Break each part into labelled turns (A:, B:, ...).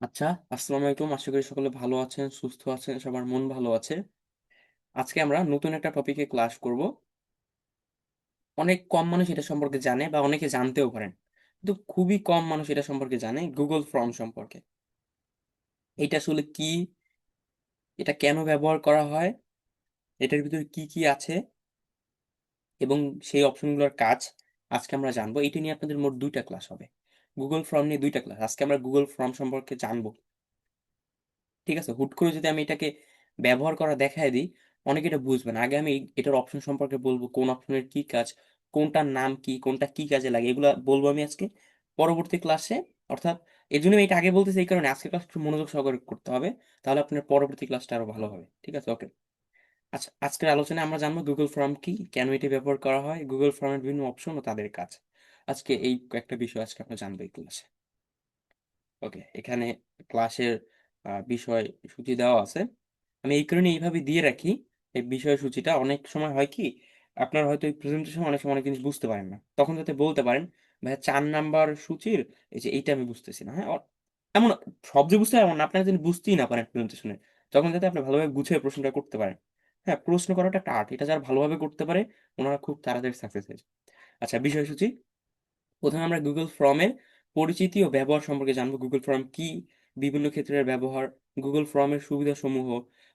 A: আচ্ছা, আসসালামু আলাইকুম। আশা করি সকলে ভালো আছেন, সুস্থ আছেন, সবার মন ভালো আছে। আজকে আমরা নতুন একটা টপিকে ক্লাস করব। অনেক কম মানুষ এটা সম্পর্কে জানে বা অনেকে জানতেও পারেন। কিন্তু খুবই কম মানুষ এটা সম্পর্কে জানে Google ফর্ম সম্পর্কে। এইটা আসলে কি? এটা কেন ব্যবহার করা হয়? এটার ভিতরে কি, কি আছে? এবং সেই অপশনগুলোর কাজ আজকে আমরা জানবো। এইটা নিয়ে আপনাদের মোট ২ টা ক্লাস হবে। Google ফর্ম নিয়ে ২ টা ক্লাস। আজকে আমরা Google ফর্ম সম্পর্কে জানবো। ঠিক আছে? হুট করে যদি আমি এটাকে ব্যবহার করা দেখায় দিই, অনেকে এটা বুঝবে না। আগে আমি এটার অপশন সম্পর্কে বলব, কোন অপশনের কি কাজ, কোনটার নাম কি, কোনটা কি কাজে লাগে, এগুলা বলব আমি আজকে। পরবর্তী ক্লাসে অর্থাৎ এজন্য আমি এটা আগে বলতেছি এই কারণে আজকের ক্লাস একটু মনোযোগ সহকারে করতে হবে। তাহলে আপনার পরবর্তী ক্লাসটা আরো ভালো হবে। ঠিক আছে? ওকে। আচ্ছা, আজকের আলোচনায় আমরা জানবো Google ফর্ম কি, কেন এটি ব্যবহার করা হয়, Google ফর্মের বিভিন্ন অপশন ও তাদের কাজ। আজকে এই কয়েকটা বিষয় আজকে আমরা জানবো এই ক্লাসে। ওকে, এখানে ক্লাসের বিষয়সূচি দেওয়া আছে। আমি এই কারণে এইভাবে দিয়ে রাখি, এই বিষয়সূচিটা অনেক সময় হয় কি, আপনার হয়তো এই প্রেজেন্টেশন অনেক সময় অনেক জিনিস বুঝতে পারেন না। তখন যাতে বলতে পারেন, "ভাইয়া ৪ নাম্বার সূচির এই যে এইটা আমি বুঝতেছি না।" হ্যাঁ? এমন সব যে বুঝতে হবে এমন না, আপনারা যদি বুঝতেই না পারেন প্রেজেন্টেশনে, তখন যাতে আপনি ভালোভাবে গুছিয়ে প্রশ্নটা করতে পারেন। হ্যাঁ? প্রশ্ন করাটা একটা আর্ট। এটা যারা ভালোভাবে করতে পারে, উনারা খুব তাড়াতাড়ি সাকসেস হয়ে যায়। আচ্ছা, বিষয়সূচি ১ম এ আমরা Google ফর্মের পরিচিতি ও ব্যবহার সম্পর্কে জানব। Google ফর্ম কি? বিভিন্ন ক্ষেত্রে এর ব্যবহার, Google ফর্মের সুবিধাসমূহ,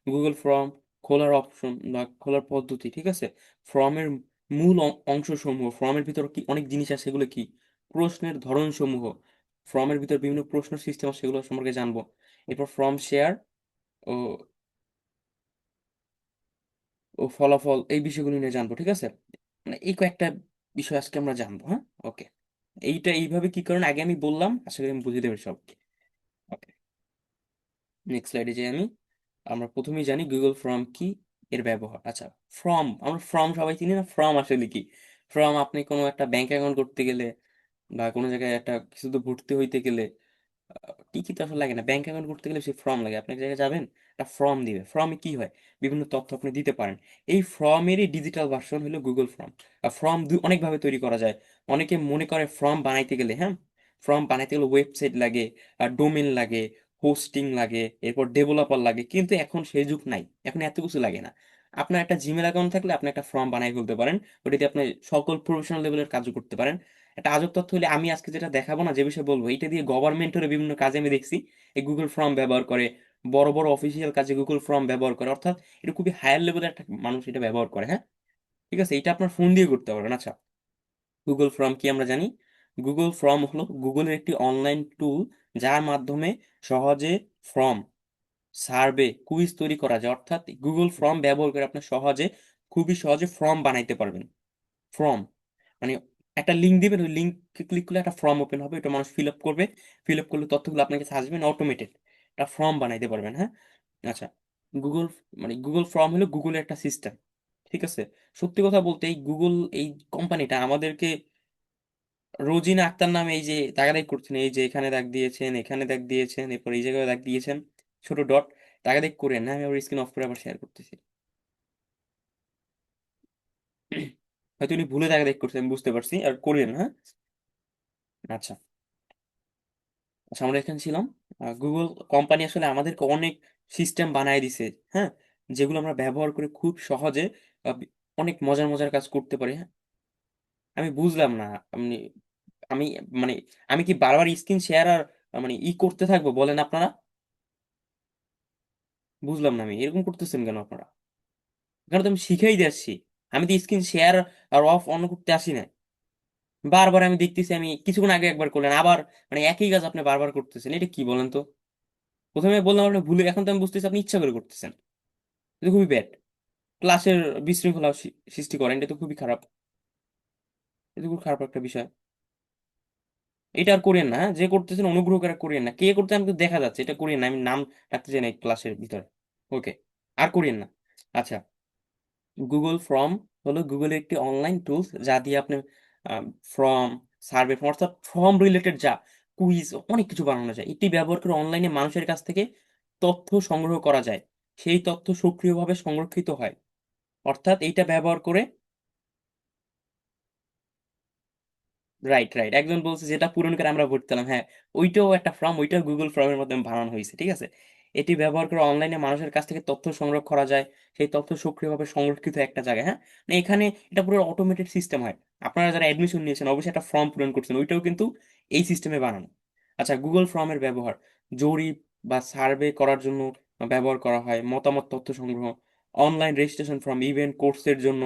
A: Google ফর্ম খোলার অপশন বা খোলার পদ্ধতি, ঠিক আছে? ফর্মের মূল অংশসমূহ, ফর্মের ভিতর কি অনেক জিনিস আছে সেগুলো কি? প্রশ্নের ধরনসমূহ, ফর্মের ভিতর বিভিন্ন প্রশ্ন সিস্টেম আছে সেগুলো সম্পর্কে জানব। এরপর ফর্ম শেয়ার ও ফলাফল এই বিষয়গুলো নিয়ে জানবো, ঠিক আছে? মানে এই কয়েকটা বিষয় আজকে আমরা জানবো, হ্যাঁ? ওকে। এইটা এইভাবে কি কারণ আগে আমি বললাম, আশা করি আমি বুঝিয়ে দেব সবকে। ওকে, নেক্সট স্লাইডে যাই আমি। আমরা ১ম এই জানি Google ফর্ম কি, এর ব্যবহার। আচ্ছা, আমরা ফর্ম সবাই চিনি না? ফর্ম আসলে কি? ফর্ম আপনি কোনো একটা ব্যাংক অ্যাকাউন্ট করতে গেলে বা কোনো জায়গায় একটা কিছুতে ভর্তি হইতে গেলে আ টিকিট তো আসলে লাগে না। ব্যাংক অ্যাকাউন্ট করতে গেলে সেই ফর্ম লাগে। আপনি এক জায়গায় যাবেন, একটা ফর্ম দিবে। ফর্মে কি হয়? বিভিন্ন তথ্য আপনি দিতে পারেন। এই ফর্মেরই ডিজিটাল ভার্সন হলো Google ফর্ম। ফর্ম অনেকভাবে তৈরি করা যায়। অনেকে মনে করে ফর্ম বানাইতে গেলে, হ্যাঁ? ফর্ম বানাইতে গেলে ওয়েবসাইট লাগে, ডোমেইন লাগে, হোস্টিং লাগে, এরপর ডেভেলপার লাগে। কিন্তু এখন সেই যুগ নাই। এখন এত কিছু লাগে না। আপনার একটা Gmail অ্যাকাউন্ট থাকলে আপনি একটা ফর্ম বানায় ফেলতে পারেন। ওটা দিয়ে আপনি সকল প্রফেশনাল লেভেলের কাজও করতে পারেন। একটা আজব তথ্য হলে আমি আজকে যেটা দেখাবো না, যে বিষয়ে বলবো, এইটা দিয়ে গভর্নমেন্টেরও বিভিন্ন কাজে আমি দেখছি এই Google ফর্ম ব্যবহার করে। বড়, বড় অফিসিয়াল কাজে Google ফর্ম ব্যবহার করে। অর্থাৎ এটা খুবই হায়ার লেভেলের একটা মানুষ এটা ব্যবহার করে, হ্যাঁ? ঠিক আছে? এটা আপনার ফোন দিয়ে করতে পারবেন। আচ্ছা, Google ফর্ম কি আমরা জানি? Google ফর্ম হলো Google এর একটি অনলাইন টুল যার মাধ্যমে সহজে ফর্ম, সার্ভে, কুইজ তৈরি করা যায়। অর্থাৎ Google ফর্ম ব্যবহার করে আপনি খুবই সহজে ফর্ম বানাইতে পারবেন। ফর্ম। মানে একটা লিঙ্ক দিবেন, ওই লিঙ্কে ক্লিক করলে একটা ফর্ম ওপেন হবে। ওটা মানুষ ফিল আপ করবে। ফিল আপ করলে তথ্যগুলো আপনার কাছে আসবে না, অটোমেটেড। একটা ফর্ম বানাইতে পারবেন, হ্যাঁ? আচ্ছা। গুগল Google ফর্ম হলো Google এর একটা সিস্টেম। ঠিক আছে? সত্যি কথা বলতে এই কোম্পানিটা আমাদেরকে রোজিনা আক্তার নামে এই যে দাগাদাগি করছেন, এই যে এখানে দাগ দিয়েছেন, এখানে দাগ দিয়েছেন, এরপর এই জায়গায় দাগ দিয়েছেন, ছোট ডট। দাগাদাগি কইরেন না। আমি আবার স্ক্রিন অফ করে আবার শেয়ার করতেছি। হয়তো উনি ভুলে দাগাদাগি করছেন, আমি বুঝতে পারছি। আর করিয়েন না, হ্যাঁ? আচ্ছা। আচ্ছা, আমরা এখানে ছিলাম। Google কোম্পানি আসলে আমাদেরকে অনেক সিস্টেম বানায় দিছে, হ্যাঁ? যেগুলো আমরা ব্যবহার করে খুব সহজে আ বি অনেক মজার, মজার কাজ করতে পারি, হ্যাঁ? আমি বুঝলাম না। আপনি আমি মানে আমি কি বারবার স্ক্রিন শেয়ার আর করতে থাকবো বলেন আপনারা? বুঝলাম না আমি। এরকম করতেছেন কেন আপনারা? এখানে তো আমি শিখাই দিয়ে আসছি। আমি তো স্ক্রিন শেয়ার আর অফ অন করতে আসি নাই। বারবার আমি দেখতেছি, আমি কিছুক্ষণ আগে একবার করলেন। আবার একই কাজ আপনি বারবার করতেছেন। এটা কি বলেন তো? ১ম এ বললাম আপনি ভুলে, এখন তো আমি বুঝতেছি আপনি ইচ্ছা করে করতেছেন। এটা খুবই ব্যাড। ক্লাসের বিশৃঙ্খলা সৃষ্টি করেন। এটা তো খুবই খারাপ। এটা খুব খারাপ একটা বিষয়। এটা আর করিয়েন না, হ্যাঁ? যে করতেছেন অনুগ্রহ করে করিয়েন না। কে করতেছেন আমাকে দেখা যাচ্ছে। এটা করিয়েন না। আমি নাম রাখতে চাই না এই ক্লাসের ভিতরে। ওকে। আর করিয়েন না। আচ্ছা, Google ফর্ম হলো Google এর একটি অনলাইন টুলস যা দিয়ে আপনি আ ফর্ম, সার্ভে ফর্ম অর্থাৎ ফর্ম রিলেটেড যা কুইজ অনেক কিছু বানানো যায়। এটি ব্যবহার করে অনলাইনে মানুষের কাছ থেকে তথ্য সংগ্রহ করা যায়। সেই তথ্য সক্রিয়ভাবে সংরক্ষিত হয়। অর্থাৎ এইটা ব্যবহার করে রাইট, রাইট, একজন বলছে যেটা পূরণ করে আমরা ভর্তি হলাম, হ্যাঁ, ওইটাও একটা ফর্ম, ওইটাও গুগল ফর্মের মাধ্যমে বানানো হয়েছে, ঠিক আছে। এটি ব্যবহার করে অনলাইনে মানুষের কাছ থেকে তথ্য সংগ্রহ করা যায়, সেই তথ্য সক্রিয়ভাবে সংরক্ষিত একটা জায়গায়, হ্যাঁ। মানে এখানে এটা পুরো অটোমেটেড সিস্টেম হয়। আপনারা যারা অ্যাডমিশন নিয়েছেন অবশ্যই একটা ফর্ম পূরণ করছেন, ওইটাও কিন্তু এই সিস্টেমে বানানো। আচ্ছা, গুগল ফর্মের ব্যবহার জরিপ বা সার্ভে করার জন্য ব্যবহার করা হয়, মতামত তথ্য সংগ্রহ, অনলাইন রেজিস্ট্রেশন ফর্ম, ইভেন্ট কোর্সের জন্য,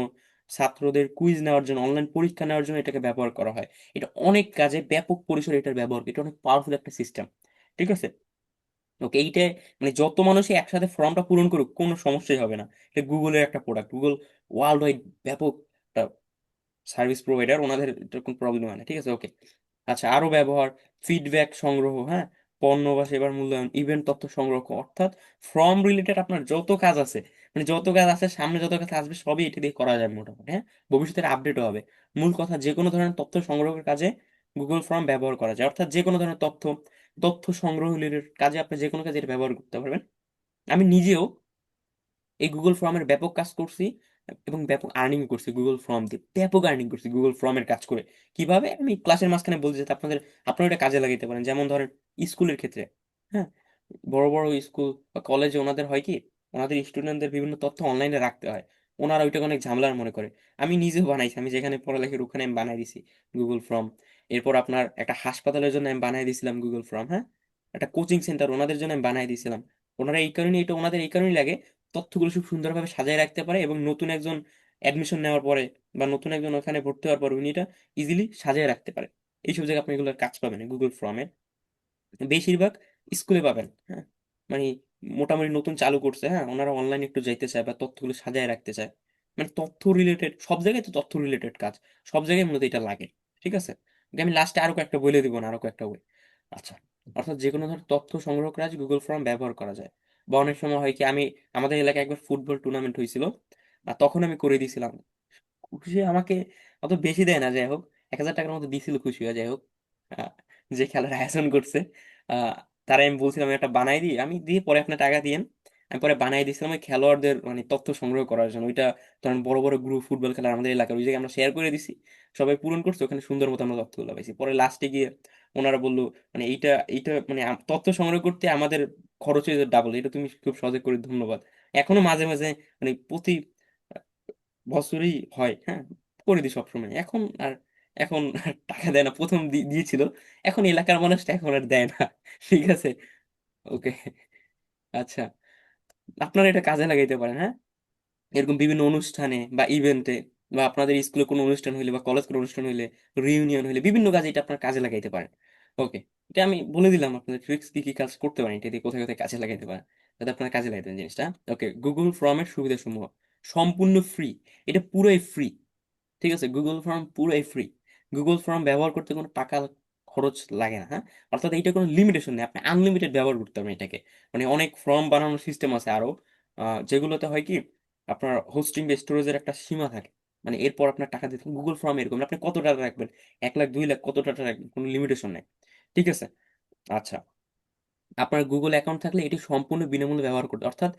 A: ছাত্রদের কুইজ নেওয়ার জন্য, অনলাইন পরীক্ষা নেওয়ার জন্য এটাকে ব্যবহার করা হয়। এটা অনেক কাজে ব্যাপক পরিসরে এটার ব্যবহার, এটা অনেক পাওয়ারফুল একটা সিস্টেম, ঠিক আছে। ওকে, এইটা মানে যত মানুষই একসাথে ফর্মটা পূরণ করুক কোনো সমস্যাই হবে না। এটা গুগলের একটা প্রোডাক্ট, গুগল ওয়ার্ল্ড ওয়াইড ব্যাপক সার্ভিস প্রোভাইডার, ওনাদের এটা কোনো প্রবলেম হয় না, ঠিক আছে, ওকে। আচ্ছা, আরো ব্যবহার, ফিডব্যাক সংগ্রহ, হ্যাঁ, পণ্য বা সেবার মূল্যায়ন, ইভেন্ট তথ্য সংগ্রহ, অর্থাৎ ফর্ম রিলেটেড আপনার যত কাজ আছে, মানে যত কাজ আছে সামনে যত কাজ আসবে সবই এটা দিয়ে করা যাবে মোটামুটি, হ্যাঁ। ভবিষ্যতের আপডেটও হবে। মূল কথা, যে কোনো ধরনের তথ্য সংগ্রহের কাজে গুগল ফর্ম ব্যবহার করা যায়, অর্থাৎ যে কোনো ধরনের তথ্য তথ্য সংগ্রহ রিলেটেড কাজে আপনি যে কোনো কাজে এটা ব্যবহার করতে পারবেন। আমি নিজেও এই গুগল ফর্মের ব্যাপক কাজ করছি এবং ব্যাপক আর্নিং করছি গুগল ফর্ম দিয়ে, ব্যাপক আর্নিং করছি গুগল ফর্মের কাজ করে। কিভাবে আমি ক্লাসের মাঝখানে বলছি যাতে আপনারা এটা কাজে লাগাইতে পারেন। যেমন ধরেন স্কুলের ক্ষেত্রে, হ্যাঁ, বড় বড় স্কুল বা কলেজে ওনাদের হয় কি, ওনাদের স্টুডেন্টদের বিভিন্ন তথ্য অনলাইনে রাখতে হয়, ওনারা ওইটাকে অনেক ঝামেলার মনে করে। আমি নিজেও বানাইছি, আমি যেখানে পড়ালেখার ওখানে আমি বানাই দিছি গুগল ফর্ম। এরপর আপনার একটা হাসপাতালের জন্য আমি বানাই দিয়েছিলাম গুগল ফর্ম, হ্যাঁ। একটা কোচিং সেন্টার ওনাদের জন্য আমি বানাই দিয়েছিলাম। ওনারা এই কারণে, এটা ওনাদের এই কারণেই লাগে, তথ্যগুলো খুব সুন্দরভাবে সাজায় রাখতে পারে এবং নতুন একজন অ্যাডমিশন নেওয়ার পরে বা নতুন একজন ওখানে ভর্তি হওয়ার পর উনি এটা ইজিলি সাজায় রাখতে পারে। এইসব জায়গায় আপনি এগুলোর কাজ পাবেন গুগল ফর্মে, বেশিরভাগ স্কুলে পাবেন, হ্যাঁ। মানে মোটামুটি নতুন চালু করছে, হ্যাঁ, ওনারা অনলাইনে একটু যাইতে চায় বা তথ্যগুলো সাজায় রাখতে চায়। মানে তথ্য রিলেটেড সব জায়গায় তো তথ্য রিলেটেড কাজ, সব জায়গায় মূলত এটা লাগে, ঠিক আছে। ওকে, আমি লাস্টে আরো কয়েকটা বলে দিব না, আরো কয়েকটা বই। আচ্ছা, অর্থাৎ যে কোনো ধরনের তথ্য সংগ্রহ করা গুগল ফর্ম ব্যবহার করা যায়। বা অনেক সময় হয় কি, আমি আমাদের এলাকায় একবার ফুটবল টুর্নামেন্ট হয়েছিল, আর তখন আমি করে দিয়েছিলাম। খুশি আমাকে অত বেশি দেয় না, যাই হোক, 1,000 টাকার মতো দিছিল, খুশি হয়ে, যাই হোক। আহ, যে খেলার আয়োজন করছে, আহ, তারা আমি বলছিলাম একটা বানাই দিই, আমি দিয়ে পরে আপনার টাকা দিয়েন। আমি পরে বানাই দিয়েছিলাম ওই খেলোয়াড়দের মানে তথ্য সংগ্রহ করার জন্য, ওইটা ধরেন বড় বড় গ্রুপ ফুটবল খেলার আমাদের এলাকার ওই জায়গায় আমরা শেয়ার করে দিছি, সবাই পূরণ করছে, ওখানে সুন্দর মতো আমরা তথ্যগুলো পাইছি। পরে লাস্টে গিয়ে ওনারা বললো মানে এইটা এইটা মানে তথ্য সংগ্রহ করতে আমাদের খরচ হয়ে যায় ডাবল, এটা তুমি খুব সহজে করে, ধন্যবাদ। এখনো মাঝে মাঝে মানে প্রতি বছরই হয়, হ্যাঁ, করে দিই সবসময়। এখন আর এখন আর টাকা দেয় না, প্রথম দিয়েছিল, এখন এলাকার মানুষটা এখন আর দেয় না ঠিক আছে, ওকে। আচ্ছা, আপনারা এটা কাজে লাগাইতে পারেন, হ্যাঁ, এরকম বিভিন্ন অনুষ্ঠানে বা ইভেন্টে, বা আপনাদের স্কুলে কোনো অনুষ্ঠান হইলে বা কলেজ কোনো অনুষ্ঠান হইলে, রিউনিয়ন হইলে, বিভিন্ন কাজে এটা আপনার কাজে লাগাইতে পারেন, ওকে। এটা আমি বলে দিলাম আপনাদের ট্রিক্স, কি কি কাজ করতে পারেন এটা দিয়ে, কোথায় কোথায় কাজে লাগাইতে পারেন, যাতে আপনার কাজে লাগাইতে পারেন জিনিসটা। ওকে, গুগল ফর্মের সুবিধা সমূহ সম্পূর্ণ ফ্রি, এটা পুরোই ফ্রি, ঠিক আছে। গুগল ফর্ম পুরোই ফ্রি, গুগল ফর্ম ব্যবহার করতে কোনো টাকা খরচ লাগে না, হ্যাঁ। অর্থাৎ এইটা কোনো লিমিটেশন নেই, আপনি আনলিমিটেড ব্যবহার করতে পারবেন এটাকে। মানে অনেক ফর্ম বানানোর সিস্টেম আছে আরো, যেগুলোতে হয় কি, আপনার হোস্টিং বা স্টোরেজের একটা সীমা থাকে, মানে এরপর আপনার টাকা দিতে। গুগল ফর্ম এরকম না, আপনি কত টাকা রাখবেন, 1 লাখ 2 লাখ কত টাকা রাখবেন, কোনো লিমিটেশন নেই, ঠিক আছে। আচ্ছা, আপনার গুগল অ্যাকাউন্ট থাকলে এটি সম্পূর্ণ বিনামূল্যে ব্যবহার করতে, অর্থাৎ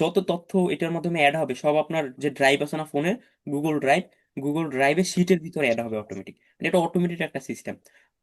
A: যত তথ্য এটার মাধ্যমে অ্যাড হবে সব আপনার যে ড্রাইভ আছে না ফোনে, গুগল ড্রাইভ, গুগল ড্রাইভে শিটের ভিতরে অ্যাড হবে অটোমেটিক। এটা অটোমেটিক একটা সিস্টেম,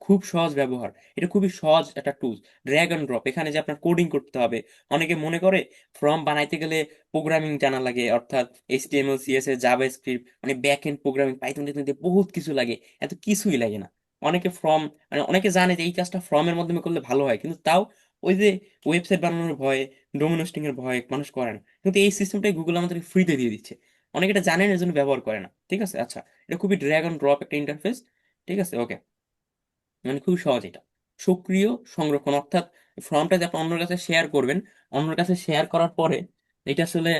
A: খুব সহজ ব্যবহার, এটা খুবই সহজ একটা টুল। ড্র্যাগ অ্যান্ড ড্রপ, এখানে যে আপনার কোডিং করতে হবে, অনেকে মনে করে ফর্ম বানাইতে গেলে প্রোগ্রামিং জানা লাগে, অর্থাৎ এইচটিএমএল সিএসএস জাভাস্ক্রিপ্ট মানে ব্যাক এন্ড প্রোগ্রামিং পাইথন টাইথন দিয়ে বহুত কিছু লাগে, এত কিছুই লাগে না। অনেকে ফর্ম মানে অনেকে জানে যে এই কাজটা ফর্মের মাধ্যমে করলে ভালো হয়, কিন্তু তাও ওই যে ওয়েবসাইট বানানোর ভয়ে, ডোমেন হোস্টিং এর ভয়ে মানুষ করে না। কিন্তু এই সিস্টেমটাই গুগল আমাদেরকে ফ্রিতে দিয়ে দিচ্ছে, অনেকে এটা জানেন এর জন্য ব্যবহার করে না, ঠিক আছে। আচ্ছা, এটা খুবই ড্র্যাগ অ্যান্ড ড্রপ একটা ইন্টারফেস, ঠিক আছে, ওকে। মানে খুবই সহজ এটা। সক্রিয় সংরক্ষণ, অর্থাৎ ফর্মটা যে আপনি অন্যের কাছে শেয়ার করবেন, অন্যের কাছে শেয়ার করার পরে এটা আসলে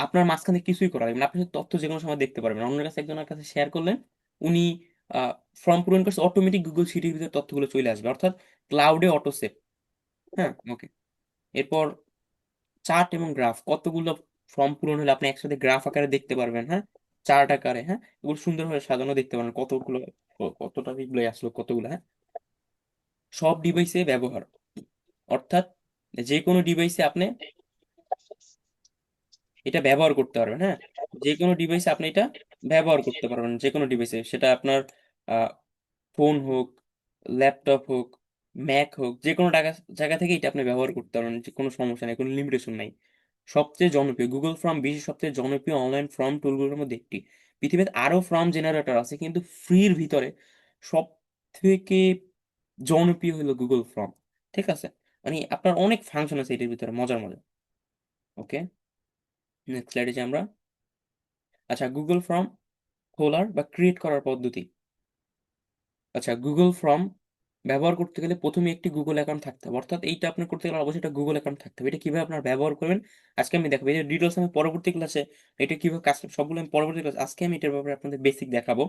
A: আপনার মাঝখানে কিছুই করা লাগবে না, আপনি শুধু তথ্য যে কোনো সময় দেখতে পারবেন। অন্যের কাছে একজনের কাছে শেয়ার করলেন, উনি ফর্ম পূরণ করছে, অটোমেটিক গুগল শিটের ভিতরে তথ্যগুলো চলে আসবে, অর্থাৎ ক্লাউডে অটো সেভ, হ্যাঁ, ওকে। এরপর চার্ট এবং গ্রাফ, কতগুলো ফর্ম পূরণ হলে আপনি একসাথে গ্রাফ আকারে দেখতে পারবেন, হ্যাঁ, চার্ট আকারে, হ্যাঁ, এগুলো সুন্দরভাবে সাজানো দেখতে পারবেন, কতগুলো কতটা রিপ্লাই আসলো কতগুলো, হ্যাঁ। সব ডিভাইসে ব্যবহার, অর্থাৎ যে কোনো ডিভাইসে আপনি এটা ব্যবহার করতে পারবেন, হ্যাঁ। যে কোনো ডিভাইসে আপনি এটা ব্যবহার করতে পারবেন, যে কোনো ডিভাইসে, সেটা আপনার ফোন হোক, ল্যাপটপ হোক, ম্যাক হোক, যে কোনো জায়গা জায়গা থেকে এটা আপনি ব্যবহার করতে পারেন, যে কোনো সমস্যা নেই, কোনো লিমিটেশন নাই। সবচেয়ে জনপ্রিয় গুগল ফর্ম বিশ্বের সবচেয়ে জনপ্রিয় অনলাইন ফর্ম টুলগুলোর মধ্যে একটি। পৃথিবীতে আরো ফর্ম জেনারেটর আছে, কিন্তু ফ্রির ভিতরে সব থেকে জনপ্রিয় হলো গুগল ফর্ম। ঠিক আছে, মানে আপনার অনেক ফাংশন আছে এটার ভিতরে, মজার মজার। ওকে, নেক্সট স্লাইডে যে আমরা, আচ্ছা গুগল ফর্ম খোলার বা ক্রিয়েট করার পদ্ধতি। আচ্ছা, গুগল ফর্ম ব্যবহার করতে গেলে প্রথমে একটি গুগল অ্যাকাউন্ট থাকতে হবে, অর্থাৎ এইটা আপনি করতে গেলে অবশ্যই একটা গুগল অ্যাকাউন্ট থাকতে হবে। এটা কিভাবে আপনার ব্যবহার করবেন আজকে আমি দেখাবো। এই যে ডিটেলস আমি পরবর্তী ক্লাসে, এটা কিভাবে কাজ করে সবগুলো আমি পরবর্তী ক্লাস, আজকে আমি এটার ব্যাপারে আপনাদের বেসিক দেখাবো।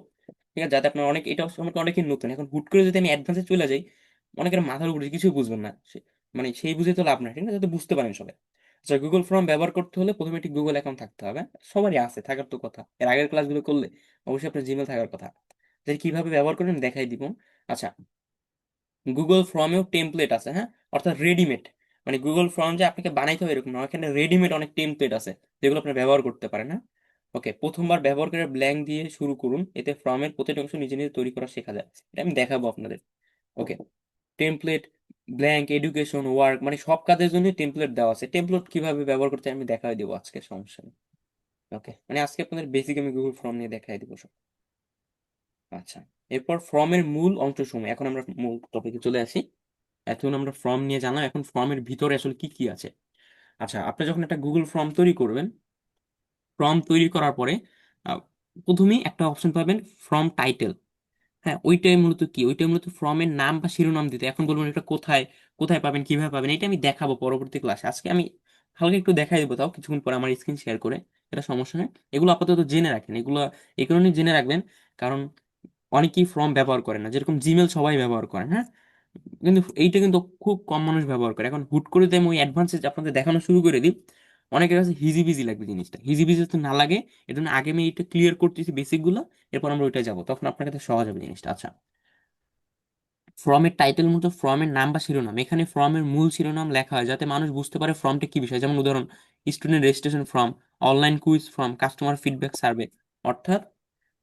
A: ঠিক আছে, যাতে আপনার অনেক, এটা সম্পর্কে অনেকেই নতুন, এখন হুট করে যদি আমি অ্যাডভান্সে চলে যাই, অনেকের মাথার উপরে কিছুই বুঝবেন না মানে সেই বুঝে তো লাভ নাই, ঠিক আছে, যাতে বুঝতে পারেন সবাই। আচ্ছা, গুগল ফর্ম ব্যবহার করতে হলে প্রথমে একটি গুগল অ্যাকাউন্ট থাকতে হবে। সবারই আছে, থাকার তো কথা, এর আগের ক্লাসগুলো করলে অবশ্যই আপনার জিমেল থাকার কথা। যে কিভাবে ব্যবহার করবেন দেখাই দিব। আচ্ছা, গুগল ফর্মেও টেমপ্লেট আছে, হ্যাঁ, অর্থাৎ রেডিমেড, মানে গুগল ফর্ম যে আপনাকে বানাইতে হবে এরকম না, এখানে রেডিমেড অনেক টেমপ্লেট আছে যেগুলো আপনি ব্যবহার করতে পারেন। হ্যাঁ, ওকে, প্রথমবার ব্যবহার করে ব্ল্যাঙ্ক দিয়ে শুরু করুন, এতে ফর্মের প্রতিটি অংশ নিজে নিজে তৈরি করা শেখা যায়। এটা আমি দেখাবো আপনাদের। ওকে, টেমপ্লেট, ব্ল্যাঙ্ক, এডুকেশন, ওয়ার্ক, মানে সব কাজের জন্য টেমপ্লেট দেওয়া আছে। টেমপ্লেট কিভাবে ব্যবহার করতে হয় আমি দেখাই দেবো আজকে, সমস্যা নেই। ওকে, মানে আজকে আপনাদের বেসিক আমি গুগল ফর্ম নিয়ে দেখাই দিব সব। আচ্ছা, এরপর ফর্মের মূল অংশসমূহ, এখন আমরা মূল টপিকে চলে আসি। এখন আমরা ফর্ম নিয়ে জানলাম, এখন ফর্মের ভিতরে আসলে কি কি আছে। আচ্ছা, আপনি যখন একটা গুগল ফর্ম তৈরি করবেন, ফর্ম তৈরি করার পরে আহ, প্রথমেই একটা অপশন পাবেন, ফর্ম টাইটেল। হ্যাঁ, ওইটাই মূলত কি, ওইটাই মূলত ফর্মের নাম বা শিরোনাম দিতে। এখন বলবেন এটা কোথায়, কোথায় পাবেন, কিভাবে পাবেন, এটা আমি দেখাবো পরবর্তী ক্লাসে। আজকে আমি হালকা একটু দেখাই দেবো, তাও কিছুক্ষণ পরে আমার স্ক্রিন শেয়ার করে, এটা সমস্যা নেই। এগুলো আপাতত জেনে রাখেন, এগুলো এই কারণে জেনে রাখবেন কারণ অনেকেই ফর্ম ব্যবহার করে না, যেরকম জিমেল সবাই ব্যবহার করেন, হ্যাঁ, কিন্তু এইটা কিন্তু খুব কম মানুষ ব্যবহার করে। এখন হুট করে যদি আমি ওই অ্যাডভান্সে আপনাদের দেখানো শুরু করে দিই, অনেকের কাছে হিজিবিজি লাগবে জিনিসটা, হিজিবিজি তো না লাগে। এর জন্য আগে আমি এটা ক্লিয়ার করতেছি বেসিক গুলো, এরপর আমরা ওইটা যাবো, তখন আপনার কাছে সহজ হবে জিনিসটা। আচ্ছা, ফর্মের টাইটেল মতো ফর্মের নাম বা শিরোনাম, এখানে ফর্মের মূল শিরোনাম লেখা হয় যাতে মানুষ বুঝতে পারে ফর্মটা কি বিষয়। যেমন উদাহরণ, student registration form, online quiz form, customer feedback survey. অর্থাৎ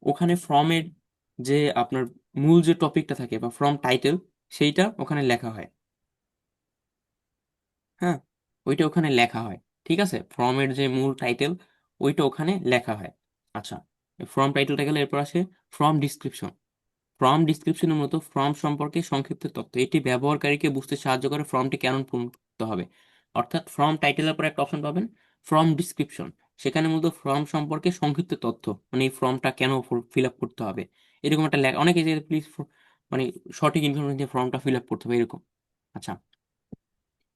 A: ওখানে ফর্মের যে আপনার মূল যে টপিকটা থাকে বা ফর্ম টাইটেল, সেইটা ওখানে লেখা হয়। হ্যাঁ, ওইটা ওখানে লেখা হয়। ঠিক আছে, ফর্মের যে মূল টাইটেল ওইটা ওখানে লেখা হয়। আচ্ছা, ফর্ম টাইটেলটা গেলে এরপর আসে ফর্ম ডিসক্রিপশন। ফর্ম ডিসক্রিপশনের মতো ফর্ম সম্পর্কে সংক্ষিপ্ত তথ্য, এটি ব্যবহারকারীকে বুঝতে সাহায্য করে ফর্মটি কেন পূরণ করতে হবে। অর্থাৎ ফর্ম টাইটেলের পর একটা অপশন পাবেন, ফর্ম ডিসক্রিপশন। সেখানে মূলত ফর্ম সম্পর্কে সংক্ষিপ্ত তথ্য, মানে এই ফর্মটা কেন ফিল আপ করতে হবে, এরকম একটা লেখা। অনেকে যে প্লিজ মানে সঠিক ইনফরমেশন দিয়ে ফর্মটা ফিল আপ করতে হবে এরকম। আচ্ছা,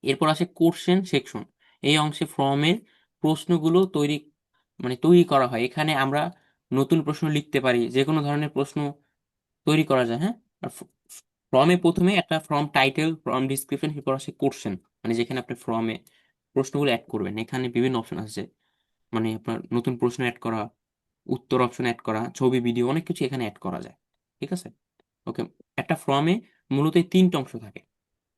A: এরপর আসে কোশ্চেন সেকশন। এই অংশে ফর্মের প্রশ্নগুলো তৈরি করা হয়। এখানে আমরা নতুন প্রশ্ন লিখতে পারি, যে কোনো ধরনের প্রশ্ন তৈরি করা যায়। হ্যাঁ, আর ফর্মে প্রথমে একটা ফর্ম টাইটেল, ফর্ম ডিসক্রিপশন, এরপর আসে কোশ্চেন, মানে যেখানে আপনি ফর্মে প্রশ্নগুলো অ্যাড করবেন। এখানে বিভিন্ন অপশন আছে, মানে আপনার নতুন প্রশ্ন অ্যাড করা, উত্তর অপশন অ্যাড করা, ছবি, ভিডিও, অনেক কিছু এখানে অ্যাড করা যায়। ঠিক আছে, ওকে। একটা ফর্মে মূলত এই তিনটা অংশ থাকে।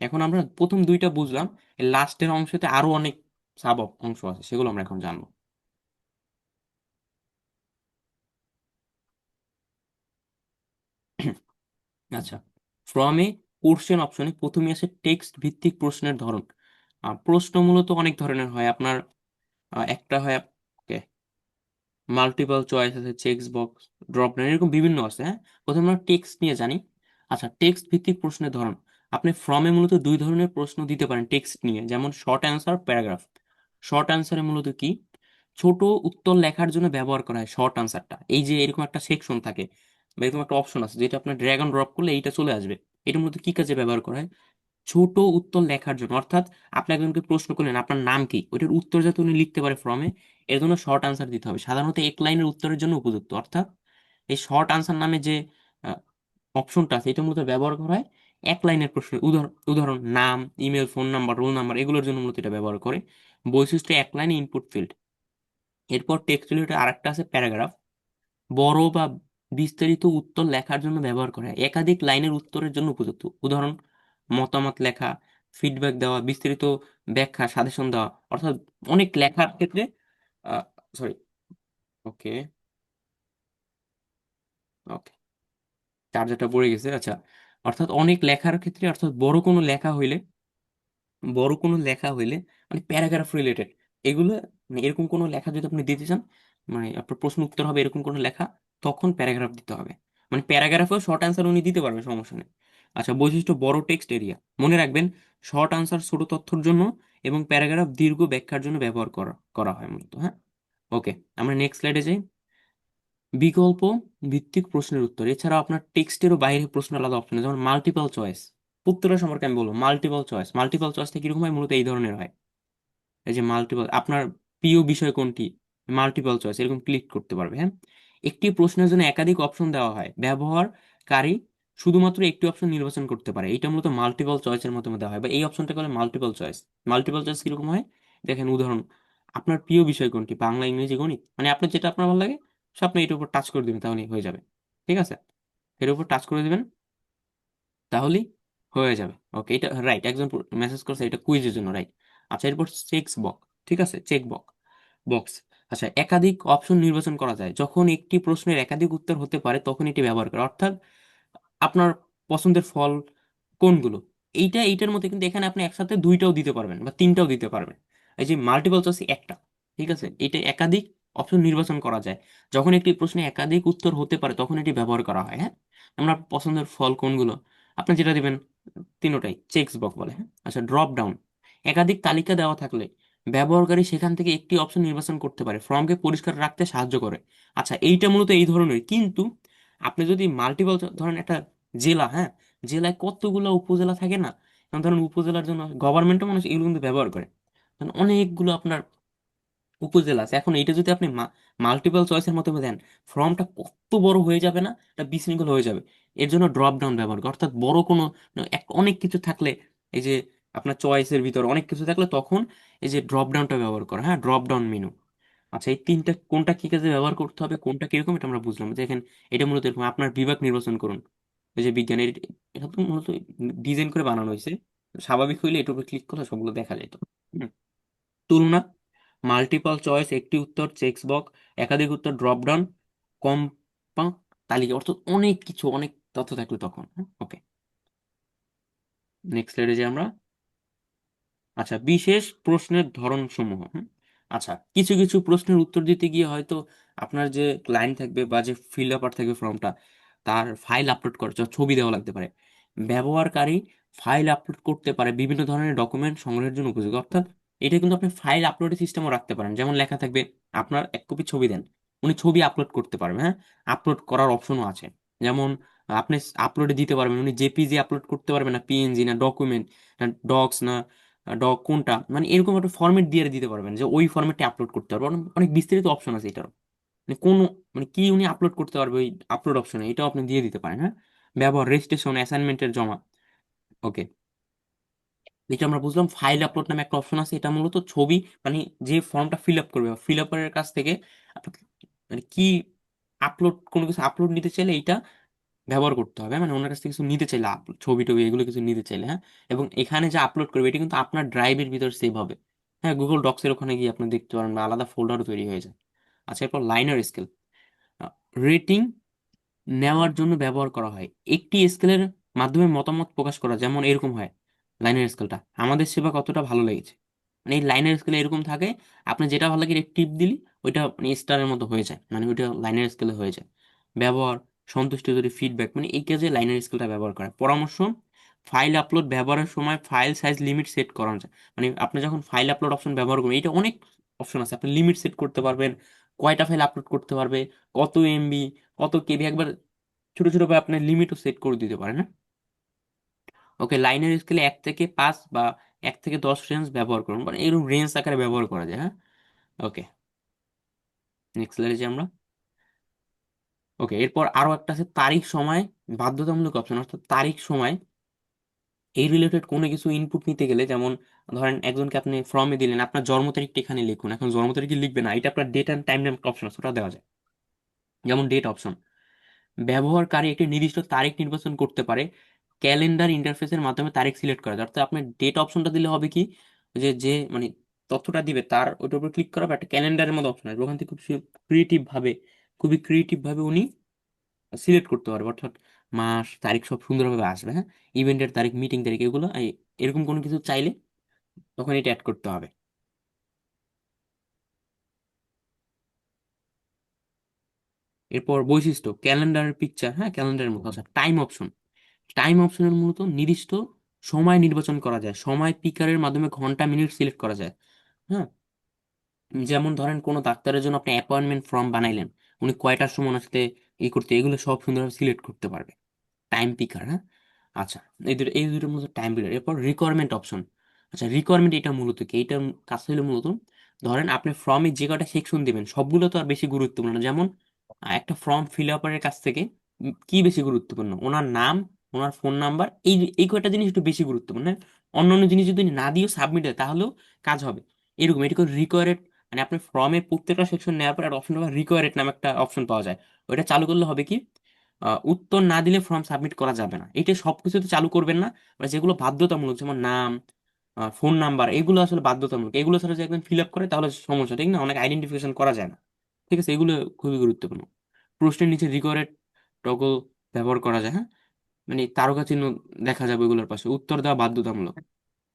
A: এখন আমরা প্রথম দুইটা বুঝলাম, লাস্টের অংশতে আরো অনেক সাব অংশ আছে, সেগুলো আমরা এখন জানবো। আচ্ছা, ফর্মে কোশ্চেন অপশনে প্রথমে আসে টেক্সট ভিত্তিক প্রশ্নের ধরন। প্রশ্ন মূলত অনেক ধরনের হয় আপনার। একটা হয় মাল্টিপল চয়েস আছে, চেক বক্স, ড্রপ ডাউন, এরকম বিভিন্ন আছে। হ্যাঁ, প্রথমে আমরা টেক্সট নিয়ে জানি। আচ্ছা, টেক্সট ভিত্তিক প্রশ্নের ধরন, আপনি ফর্মে মূলত দুই ধরনের প্রশ্ন দিতে পারেন টেক্সট নিয়ে, যেমন শর্ট অ্যান্সার, প্যারাগ্রাফ। শর্ট অ্যান্সারে মূলত কি, ছোট উত্তর লেখার জন্য ব্যবহার করা হয় শর্ট আনসারটা। এই যে এরকম একটা সেকশন থাকে বা এরকম একটা অপশন আছে, যেটা আপনার ড্র্যাগ অ্যান্ড ড্রপ করলে এইটা চলে আসবে। এটা মূলত কি কাজে ব্যবহার করা হয়, ছোট উত্তর লেখার জন্য। অর্থাৎ আপনি একজনকে প্রশ্ন করলেন আপনার নাম কি, ওইটার উত্তর যাতে উনি লিখতে পারে ফর্মে, এর জন্য শর্ট আনসার দিতে হবে। সাধারণত এক লাইনের উত্তরের জন্য উপযুক্ত। অর্থাৎ এই শর্ট আনসার নামে যে অপশনটা আছে, এটা মূলত ব্যবহার করা হয় এক লাইনের প্রশ্ন। উদাহরণ নাম, email, phone number, roll number, এগুলোর জন্য মূলত এটা ব্যবহার করে। বৈশিষ্ট্য এক লাইনে ইনপুট ফিল্ড। এরপর টেক্সট রিলেটেড আরেকটা আছে প্যারাগ্রাফ, বড় বা বিস্তারিত উত্তর লেখার জন্য ব্যবহার করা হয়, একাধিক লাইনের উত্তরের জন্য উপযুক্ত। উদাহরণ, মতামত লেখা, ফিডব্যাক দেওয়া, বিস্তারিত ব্যাখ্যা, সাজেশন দেওয়া। অর্থাৎ অনেক লেখার ক্ষেত্রে, সরি, ওকে, ওকে, চার্জারটা পড়ে গেছে, আচ্ছা। অর্থাৎ অনেক লেখার ক্ষেত্রে, অর্থাৎ বড় কোনো লেখা হইলে মানে প্যারাগ্রাফ রিলেটেড এগুলো, মানে এরকম কোনো লেখা যদি আপনি দিতে চান, মানে আপনার প্রশ্ন উত্তর হবে এরকম কোনো লেখা, তখন প্যারাগ্রাফ দিতে হবে। মানে প্যারাগ্রাফেও শর্ট অ্যান্সার উনি দিতে পারবে, সমস্যা নেই। আচ্ছা, বৈশিষ্ট্য বড় টেক্সট এরিয়া। মনে রাখবেন, শর্ট আনসার ছোট তথ্যের জন্য এবং প্যারাগ্রাফ দীর্ঘ ব্যাখ্যার জন্য ব্যবহার করা করা হয় মূলত, হ্যাঁ। ওকে, আমরা নেক্সট স্লাইডে যাই। বিকল্প ভিত্তিক প্রশ্নের উত্তর, এছাড়াও আপনার টেক্সটেরও বাইরে প্রশ্ন আলাদা অপশন আছে, যেমন মাল্টিপল চয়েস। উত্তরের সম্পর্কে আমি বলবো, মাল্টিপল চয়েসটা কিরকম হয়, মূলত এই ধরনের হয়। এই যে মাল্টিপল, আপনার প্রিয় বিষয় কোনটি, মাল্টিপল চয়েস এরকম ক্লিক করতে পারবে, হ্যাঁ। একটি প্রশ্নের জন্য একাধিক অপশন দেওয়া হয়, ব্যবহারকারী শুধুমাত্র একটি অপশন নির্বাচন করতে পারে, এটা মূলত মাল্টিপল চয়েসের মাধ্যমে দেওয়া হয়, বা এই অপশনটাকে বলে মাল্টিপল চয়েস। মাল্টিপল চয়েস কিরকম হয়, দেখেন উদাহরণ, আপনার প্রিয় বিষয় কোনটি, বাংলা, ইংরেজি, গণিত, মানে আপনার যেটা আপনার ভালো লাগে সে আপনি এটার উপর টাচ করে দিবেন, তাহলেই হয়ে যাবে। ঠিক আছে, এর উপর টাচ করে দিবেন, তাহলেই হয়ে যাবে। ওকে, এটা রাইট, একজন মেসেজ করছে এটা কুইজের জন্য, রাইট। আচ্ছা, এরপর চেক বক্স, ঠিক আছে, চেক বক্স। আচ্ছা, একাধিক অপশন নির্বাচন করা যায়, যখন একটি প্রশ্নের একাধিক উত্তর হতে পারে তখন এটি ব্যবহার করে, অর্থাৎ আপনার পছন্দের ফল কোনগুলো, এইটার মধ্যে কিন্তু এখানে আপনি একসাথে দুইটাও দিতে পারবেন বা তিনটাও দিতে পারবেন। এই যে মাল্টিপল চয়েস একটা, ঠিক আছে, এটা একাধিক অপশন নির্বাচন করা যায়, যখন একটি প্রশ্নে একাধিক উত্তর হতে পারে তখন এটি ব্যবহার করা হয়, হ্যাঁ। আমরা পছন্দের ফল কোনগুলো, আপনি যেটা দিবেন তিনোটাই চেক বক্স বলে, হ্যাঁ। আচ্ছা, ড্রপ ডাউন, একাধিক তালিকা দেওয়া থাকলে ব্যবহারকারী সেখান থেকে একটি অপশন নির্বাচন করতে পারে, ফর্মকে পরিষ্কার রাখতে সাহায্য করে। আচ্ছা, এইটা মূলত এই ধরনের, কিন্তু আপনি যদি মাল্টিপল, ধরেন একটা জেলা, হ্যাঁ, জেলায় কতগুলো উপজেলা থাকে না, যেমন ধরেন উপজেলার জন্য গভর্নমেন্টও মানুষ এগুলো কিন্তু ব্যবহার করে, কারণ অনেকগুলো আপনার উপজেলা আছে। এখন এটা যদি আপনি মাল্টিপল চয়েসের মাধ্যমে দেন, ফর্মটা কত বড় হয়ে যাবে না, এটা বিশৃঙ্খল হয়ে যাবে। এর জন্য ড্রপ ডাউন ব্যবহার করে, অর্থাৎ বড় কোনো অনেক কিছু থাকলে, এই যে আপনার চয়েসের ভিতর অনেক কিছু থাকলে তখন এই যে ড্রপ ডাউনটা ব্যবহার করা, হ্যাঁ, ড্রপ ডাউন মেনু। আচ্ছা, এই তিনটা কোনটা কি কাজে ব্যবহার করতে হবে, কোনটা কিরকম, এটা আমরা বুঝলাম। দেখেন, এটা মূলত এরকম, আপনার বিভাগ নির্বাচন করুন। এই যে বিজ্ঞানের, এটা তো মূলত ডিজাইন করে বানানো হয়েছে, স্বাভাবিক হইলে এটার উপর ক্লিক করলে সবগুলো দেখা যেত। হুম। তুলনা, মাল্টিপল চয়েস একটি উত্তর, চেক বক্স একাধিক উত্তর, ড্রপ ডাউন, কম্পাক্ট তালিকা, অর্থাৎ অনেক কিছু, অনেক তথ্য থাকলে তখন, ওকে। নেক্সট স্লাইডে যে আমরা, আচ্ছা, বিশেষ প্রশ্নের ধরন সমূহ, আচ্ছা, কিছু কিছু প্রশ্নের উত্তর দিতে গিয়ে হয়তো আপনার যে লাইন থাকবে বা যে ফিল আপার থাকবে ফর্মটা, তার ফাইল আপলোড করার জন্য ছবি দেওয়া লাগতে পারে। ব্যবহারকারী ফাইল আপলোড করতে পারে বিভিন্ন ধরনের ডকুমেন্ট সংগ্রহের জন্য উপযোগী, অর্থাৎ এটা কিন্তু আপনি ফাইল আপলোডের সিস্টেমও রাখতে পারেন, যেমন লেখা থাকবে আপনার এক কপি ছবি দেন, উনি ছবি আপলোড করতে পারবেন, হ্যাঁ। আপলোড করার অপশনও আছে, যেমন আপনি আপলোডে দিতে পারবেন, উনি জেপিজি আপলোড করতে পারবেন না পিএনজি না ডকুমেন্ট না ডক্স না ডক কোনটা, মানে এরকম একটা ফরম্যাট দিয়ে দিতে পারবেন যে ওই ফরম্যাটে আপলোড করতে পারবেন, অনেক বিস্তারিত অপশন আছে এটার, মানে কোন, মানে কি উনি আপলোড করতে পারবে ওই আপলোড অপশনে, এটাও আপনি দিয়ে দিতে পারেন, হ্যাঁ। ব্যবহার, রেজিস্ট্রেশন, অ্যাসাইনমেন্টের জমা, ওকে। এটা আমরা বুঝলাম। ফাইল আপলোড নামে একটা অপশন আছে, এটা মূলত ছবি, মানে যে ফর্মটা ফিল আপ করবে, ফিল আপের কাছ থেকে আপনাকে মানে কি আপলোড, কোনো কিছু আপলোড নিতে চাইলে এইটা ব্যবহার করতে হবে, মানে ওনার কাছ থেকে কিছু নিতে চাইলে, ছবি টবি এগুলো কিছু নিতে চাইলে, হ্যাঁ। এবং এখানে যে আপলোড করবে এটা কিন্তু আপনার ড্রাইভের ভিতর সেভ হবে, হ্যাঁ, গুগল ডক্সের ওখানে গিয়ে আপনি দেখতে পারেন, বা আলাদা ফোল্ডারও তৈরি হয়ে যায়। আচ্ছা, এরপর লাইনার স্কেল, রেটিং নেওয়ার জন্য ব্যবহার করা হয়, একটি স্কেলের মাধ্যমে মতামত প্রকাশ করা, যেমন এরকম হয় লাইনার স্কেলটা, আমাদের সেবা কতটা ভালো লেগেছে, মানে এই লাইনার স্কেলে এরকম থাকে, আপনি যেটা ভালো লাগে টিপ দিলি ওইটা মানে স্টারের মতো হয়ে যায়, মানে ওইটা লাইনার স্কেলে হয়ে যায়। ব্যবহার, সন্তুষ্ট যদি ফিডব্যাক, মানে এই কাজে লাইনার স্কেলটা ব্যবহার করে। পরামর্শ, ফাইল আপলোড ব্যবহারের সময় ফাইল সাইজ লিমিট সেট করা যায়, মানে আপনি যখন ফাইল আপলোড অপশন ব্যবহার করবেন, এটা অনেক অপশন আছে, আপনি লিমিট সেট করতে পারবেন, কয়টা ফাইল আপলোড করতে পারবে, কত এমবি, কত কেবি, একবার ছোট ছোট ভাবে আপনি লিমিটও সেট করে দিতে পারেন, হ্যাঁ। ওকে, লাইনের স্কেলে 1 থেকে 5 বা 1 থেকে 10 রেঞ্জ ব্যবহার করুন, মানে এরকম রেঞ্জ আকারে ব্যবহার করা যায়, হ্যাঁ। ওকে, নেক্সট স্লাইডে যে আমরা, ওকে, এরপর আরো একটা আছে তারিখ সময়, বাধ্যতামূলক অপশন, অর্থাৎ তারিখ সময় এই রিলেটেড কোনো কিছু ইনপুট নিতে গেলে, যেমন ধরেন একজনকে আপনি ফর্মে দিলেন আপনার জন্ম তারিখটা এখানে লিখুন, এখন জন্ম তারিখ লিখবে না, এটা আপনার ডেট অ্যান্ড টাইম একটা অপশন আছে, ওটা দেওয়া যায়, যেমন ডেট অপশন। ব্যবহারকারী একটি নির্দিষ্ট তারিখ নির্বাচন করতে পারে, ক্যালেন্ডার ইন্টারফেসের মাধ্যমে তারিখ সিলেক্ট করা যায়, অর্থাৎ আপনি ডেট অপশনটা দিলে হবে কি, যে যে মানে তথ্যটা দিবে তার ওইটার উপর ক্লিক করা বা একটা ক্যালেন্ডারের মতো অপশন আসবে, ওখান থেকে খুব ক্রিয়েটিভ ভাবে, খুবই ক্রিয়েটিভ ভাবে উনি সিলেক্ট করতে পারবে, অর্থাৎ মাস তারিখ সব সুন্দরভাবে আসবে। হ্যাঁ, ইভেন্টের তারিখ, মিটিং তারিখ, এগুলো এরকম কোনো কিছু চাইলে তখন এটা অ্যাড করতে হবে। এরপর বৈশিষ্ট্য, ক্যালেন্ডার পিকচার, হ্যাঁ ক্যালেন্ডারের মতো। আচ্ছা, টাইম অপশন। টাইম অপশনের মূলত নির্দিষ্ট সময় নির্বাচন করা যায়, সময় পিকারের মাধ্যমে ঘন্টা মিনিট সিলেক্ট করা যায়। হ্যাঁ, যেমন ধরেন কোনো ডাক্তারের জন্য আপনি অ্যাপয়েন্টমেন্ট ফর্ম বানাইলেন, উনি কয়টার সময় ওনার সাথে করতে, এগুলো সব সুন্দরভাবে সিলেক্ট করতে পারবে। টাইম পিকার, হ্যাঁ। আচ্ছা, এই দুটোর মধ্যে টাইম পিকার। এরপর রিকোয়ারমেন্ট অপশন। আচ্ছা, রিকোয়ারমেন্ট এটা মূলত কি? এইটার কাজ হলো মূলত, ধরেন আপনি ফর্মে যে কটা সেকশন দিবেন সবগুলো তো আর বেশি গুরুত্বপূর্ণ না। যেমন একটা ফর্ম ফিল আপের কাছ থেকে কি বেশি গুরুত্বপূর্ণ, ওনার নাম, ওনার ফোন নাম্বার, এই কয়টা জিনিস একটু বেশি গুরুত্বপূর্ণ, হ্যাঁ? অন্যান্য জিনিস যদি না দিয়েও সাবমিট হয় তাহলেও কাজ হবে। এরকম এটি রিকোয়ারেড, মানে আপনি ফর্মের প্রত্যেকটা সেকশন নেওয়ার পর একটা অপশন পাবেন, রিকোয়ারেড নামে একটা অপশন পাওয়া যায়। ওইটা চালু করলে হবে কি, উত্তর না দিলে ফর্ম সাবমিট করা যাবে না। এটা সবকিছু তো চালু করবেন না, মানে যেগুলো বাধ্যতামূলক যেমন নাম, ফোন নাম্বার, এগুলো আসলে বাধ্যতামূলক। এগুলো ছাড়া যদি একদম ফিল আপ করে তাহলে সমস্যা, ঠিক না? অনেক আইডেন্টিফিকেশন করা যায় না। ঠিক আছে, এগুলো খুবই গুরুত্বপূর্ণ। প্রশ্নের নিচে রিকোয়ারেড টগল ব্যবহার করা যায়, হ্যাঁ, মানে তারকা চিহ্ন দেখা যাবে এগুলোর পাশে। উত্তর দেওয়া বাধ্যতামূলক।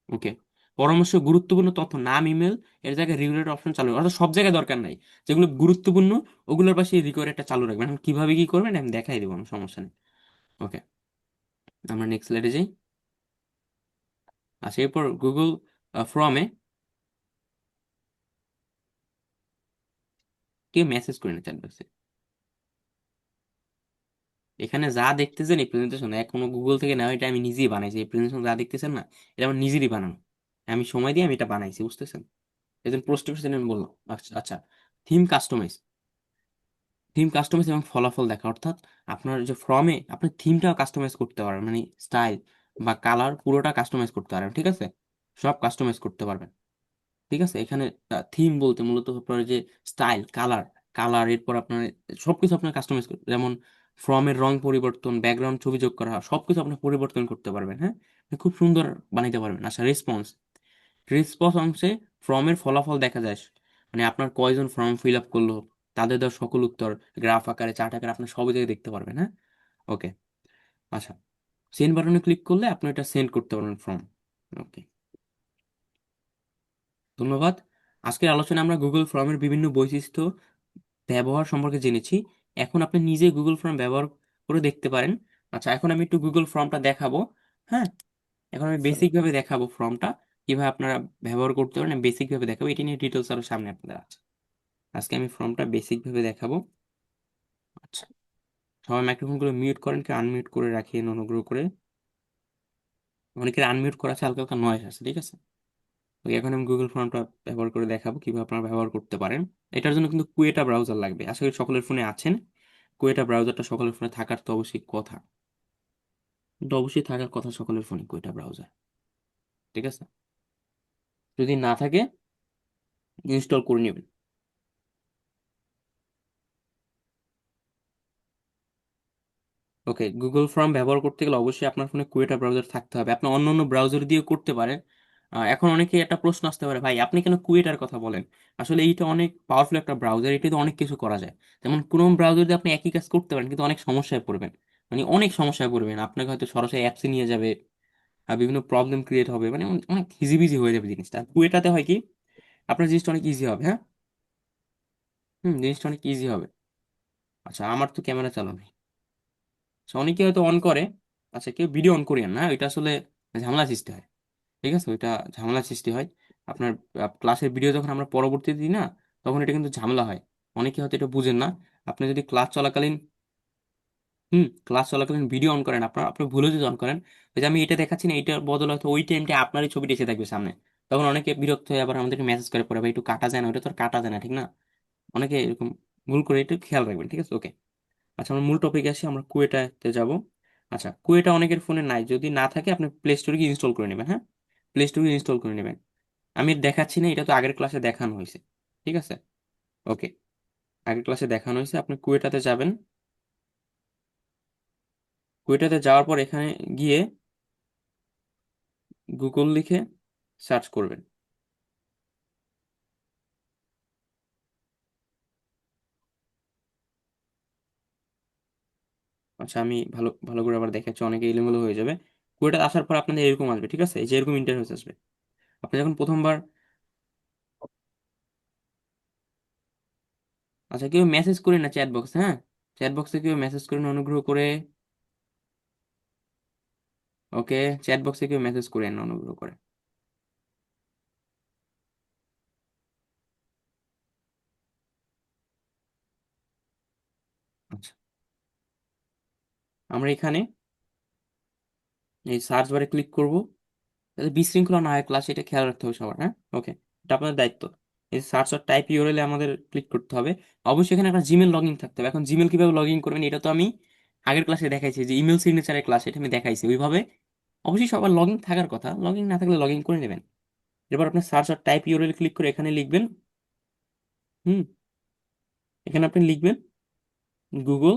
A: ওকে। পরামর্শ, গুরুত্বপূর্ণ তথ্য, নাম, ইমেল, এর জায়গায় রিকোয়ারেড অপশন চালু, অর্থাৎ সব জায়গায় দরকার নাই, যেগুলো গুরুত্বপূর্ণ ওগুলোর পাশে রিকোয়ারেডটা চালু রাখবেন। এখন কিভাবে কি করবেন আমি দেখাই দেবো, কোনো সমস্যা নেই। ওকে, আমরা নেক্সট স্লাইডে যাই। আচ্ছা, এরপর গুগল ফর্মে কেউ মেসেজ করে না চ্যাট বক্সে। এখানে যা দেখতেছেন এই প্রেজেন্টেশন এখনো গুগল থেকে নেওয়া, এটা আমি নিজেই বানাইছি। এই প্রেজেন্টেশন যা দেখতেছেন না, এটা আমার নিজেরই বানানো। আমি সময় দিয়ে আমি এটা বানাইছি, বুঝতেছেন? এই জন্য প্রশ্ন করছেন আমি বললাম। আচ্ছা আচ্ছা, থিম কাস্টমাইজ। থিম কাস্টমাইজ এবং ফলাফল দেখা, অর্থাৎ আপনার যে ফর্মে আপনি থিমটাও কাস্টমাইজ করতে পারবেন, মানে স্টাইল বা কালার পুরোটা কাস্টমাইজ করতে পারবেন। ঠিক আছে, সব কাস্টমাইজ করতে পারবেন। ঠিক আছে, এখানে থিম বলতে মূলত আপনার যে স্টাইল, কালার, এরপর আপনার সবকিছু আপনার কাস্টমাইজ করতে, যেমন ফর্মের রং পরিবর্তন, ব্যাকগ্রাউন্ড ছবি যোগ করা, সবকিছু আপনি পরিবর্তন করতে পারবেন। হ্যাঁ, খুব সুন্দর বানাইতে পারবেন। আচ্ছা, রেসপন্স। রেসপন্স অংশে ফর্মের ফলাফল দেখা যায়, মানে আপনার কয়জন ফর্ম ফিল আপ করলো, তাদের দেওয়া সকল উত্তর গ্রাফ আকারে, চার্ট আকারে আপনি সব জায়গায় দেখতে পারবেন। হ্যাঁ, ওকে। আচ্ছা, সেন্ড বাটনে ক্লিক করলে আপনি এটা সেন্ড করতে পারবেন ফর্ম। ওকে, ধন্যবাদ। আজকের আলোচনায় আমরা গুগল ফর্মের বিভিন্ন বৈশিষ্ট্য, ব্যবহার সম্পর্কে জেনেছি। এখন আপনি নিজে গুগল ফর্ম ব্যবহার করে দেখতে পারেন। আচ্ছা, এখন আমি একটু গুগল ফর্মটা দেখাবো। হ্যাঁ, এখন আমি বেসিক ভাবে দেখাবো ফর্মটা কিভাবে আপনারা ব্যবহার করতে পারেন, বেসিক ভাবে দেখাবো। এটি নিয়ে ডিটেলস আরো সামনে আপনাদের আছে। আজকে আমি ফর্মটা বেসিক ভাবে দেখাবো। আচ্ছা, সবাই মাইক্রোফোনগুলো মিউট করেন, কি আনমিউট করে রাখিয়েন অনুগ্রহ করে। অনেকের আনমিউট করা আছে, হালকা হালকা নয়েজ আছে। ঠিক আছে, তো এখন আমি গুগল ফর্মটা ব্যবহার করে দেখাবো কিভাবে আপনারা ব্যবহার করতে পারেন। এটার জন্য কিন্তু কুয়েটা ব্রাউজার লাগবে। আশা করি সকলের ফোনে আছেন। কুয়েটা ব্রাউজারটা সকলের ফোনে থাকার তো অবশ্যই কথা, কিন্তু অবশ্যই থাকার কথা সকলের ফোনে কুয়েটা ব্রাউজার। ঠিক আছে, যদি না থাকে ইনস্টল করে নেবেন। ওকে, গুগল ফর্ম ব্যবহার করতে গেলে অবশ্যই আপনার ফোনে কুয়েটা ব্রাউজার থাকতে হবে। আপনি অন্য অন্য ব্রাউজার দিয়ে করতে পারেন। এখন অনেকে একটা প্রশ্ন আসতে পারে, ভাই আপনি কেন কুয়েটার কথা বলেন? আসলে এইটা অনেক পাওয়ারফুল একটা ব্রাউজার, এটাতে অনেক কিছু করা যায়। যেমন ক্রোম ব্রাউজার দিয়ে আপনি একই কাজ করতে পারেন, কিন্তু অনেক সমস্যায় পড়বেন, মানে অনেক সমস্যায় পড়বেন। আপনাকে হয়তো সরাসরি অ্যাপসে নিয়ে যাবে, আর বিভিন্ন প্রবলেম ক্রিয়েট হবে, মানে অনেক হিজিবিজি হয়ে যাবে জিনিসটা। কুয়েটাতে হয় কি, আপনার জিনিসটা অনেক ইজি হবে। হ্যাঁ, জিনিসটা অনেক ইজি হবে। আচ্ছা, আমার তো ক্যামেরা চালানো নেই। আচ্ছা, অনেকে হয়তো অন করে। আচ্ছা, কেউ ভিডিও অন করিয়েন না, এটা আসলে ঝামেলা সৃষ্টি হয়। ঠিক আছে, ওইটা ঝামেলা সৃষ্টি হয়। আপনার ক্লাসের ভিডিও যখন আমরা পরবর্তীতে দিই না, তখন এটা কিন্তু ঝামেলা হয়। অনেকে হয়তো এটা বুঝেন না। আপনি যদি ক্লাস চলাকালীন ক্লাস চলাকালীন ভিডিও অন করেন, আপনার আপনি ভুলে যদি অন করেন, ওই যে আমি এটা দেখাচ্ছি না, এইটার বদলে হয়তো ওই টাইমটা আপনারই ছবিটা এসে থাকবে সামনে। তখন অনেকে বিরক্ত হয়ে আবার আমাদেরকে মেসেজ করে পড়ে, ভাই একটু কাটা যায় না, ওটা তো আর কাটা যায় না, ঠিক না? অনেকে এরকম ভুল করে, একটু খেয়াল রাখবেন। ঠিক আছে, ওকে। আচ্ছা, আমরা মূল টপিকে আসি, আমরা কুয়েটাতে যাব। আচ্ছা, কুয়েটা অনেকের ফোনে নাই, যদি না থাকে আপনি প্লে স্টোরে গিয়ে ইনস্টল করে নেবেন। হ্যাঁ, প্লে স্টোরে ইনস্টল করে নেবেন। আমি দেখাচ্ছি না, এটা তো আগের ক্লাসে দেখানো হয়েছে। ঠিক আছে, ওকে। আগের ক্লাসে দেখানো হয়েছে। আপনি কুয়েটাতে যাবেন। কুয়েটাতে যাওয়ার পর এখানে গিয়ে গুগল লিখে সার্চ করবেন। আচ্ছা, আমি ভালো ভালো করে আবার দেখাচ্ছি, অনেকে এলোমেলো হয়ে যাবে। কুয়েটা আসার পর আপনাদের এরকম আসবে, ঠিক আছে, এই যে এরকম ইন্টারফেস আসবে। আপনি যখন প্রথমবার, আচ্ছা কেউ মেসেজ করেন না চ্যাট বক্স, হ্যাঁ, চ্যাট বক্সে কেউ মেসেজ করেন অনুগ্রহ করে। ওকে, চ্যাট বক্সে কেউ মেসেজ করেন না অনুগ্রহ করে। আচ্ছা, আমরা এখানে এই সার্চ বারে ক্লিক করব, যাতে বিশৃঙ্খলা না হয় ক্লাসে, এটা খেয়াল রাখতে হবে সবার, হ্যাঁ। ওকে, এটা আপনাদের দায়িত্ব। এই সার্চ আর টাইপ ইউআরএল আমাদের ক্লিক করতে হবে। অবশ্যই এখানে একটা জিমেল লগ ইন থাকতে হবে। এখন জিমেল কিভাবে লগ ইন করবেন এটা তো আমি আগের ক্লাসে দেখাইছি, যে ইমেল সিগনেচারের ক্লাস, এটা আমি দেখাইছি ওইভাবে। অবশ্যই সবার লগ ইন থাকার কথা, লগ ইন না থাকলে লগ ইন করে নেবেন। এবার আপনি সার্চ আর টাইপ ইউআরএল ক্লিক করে এখানে লিখবেন, হুম, এখানে আপনি লিখবেন গুগল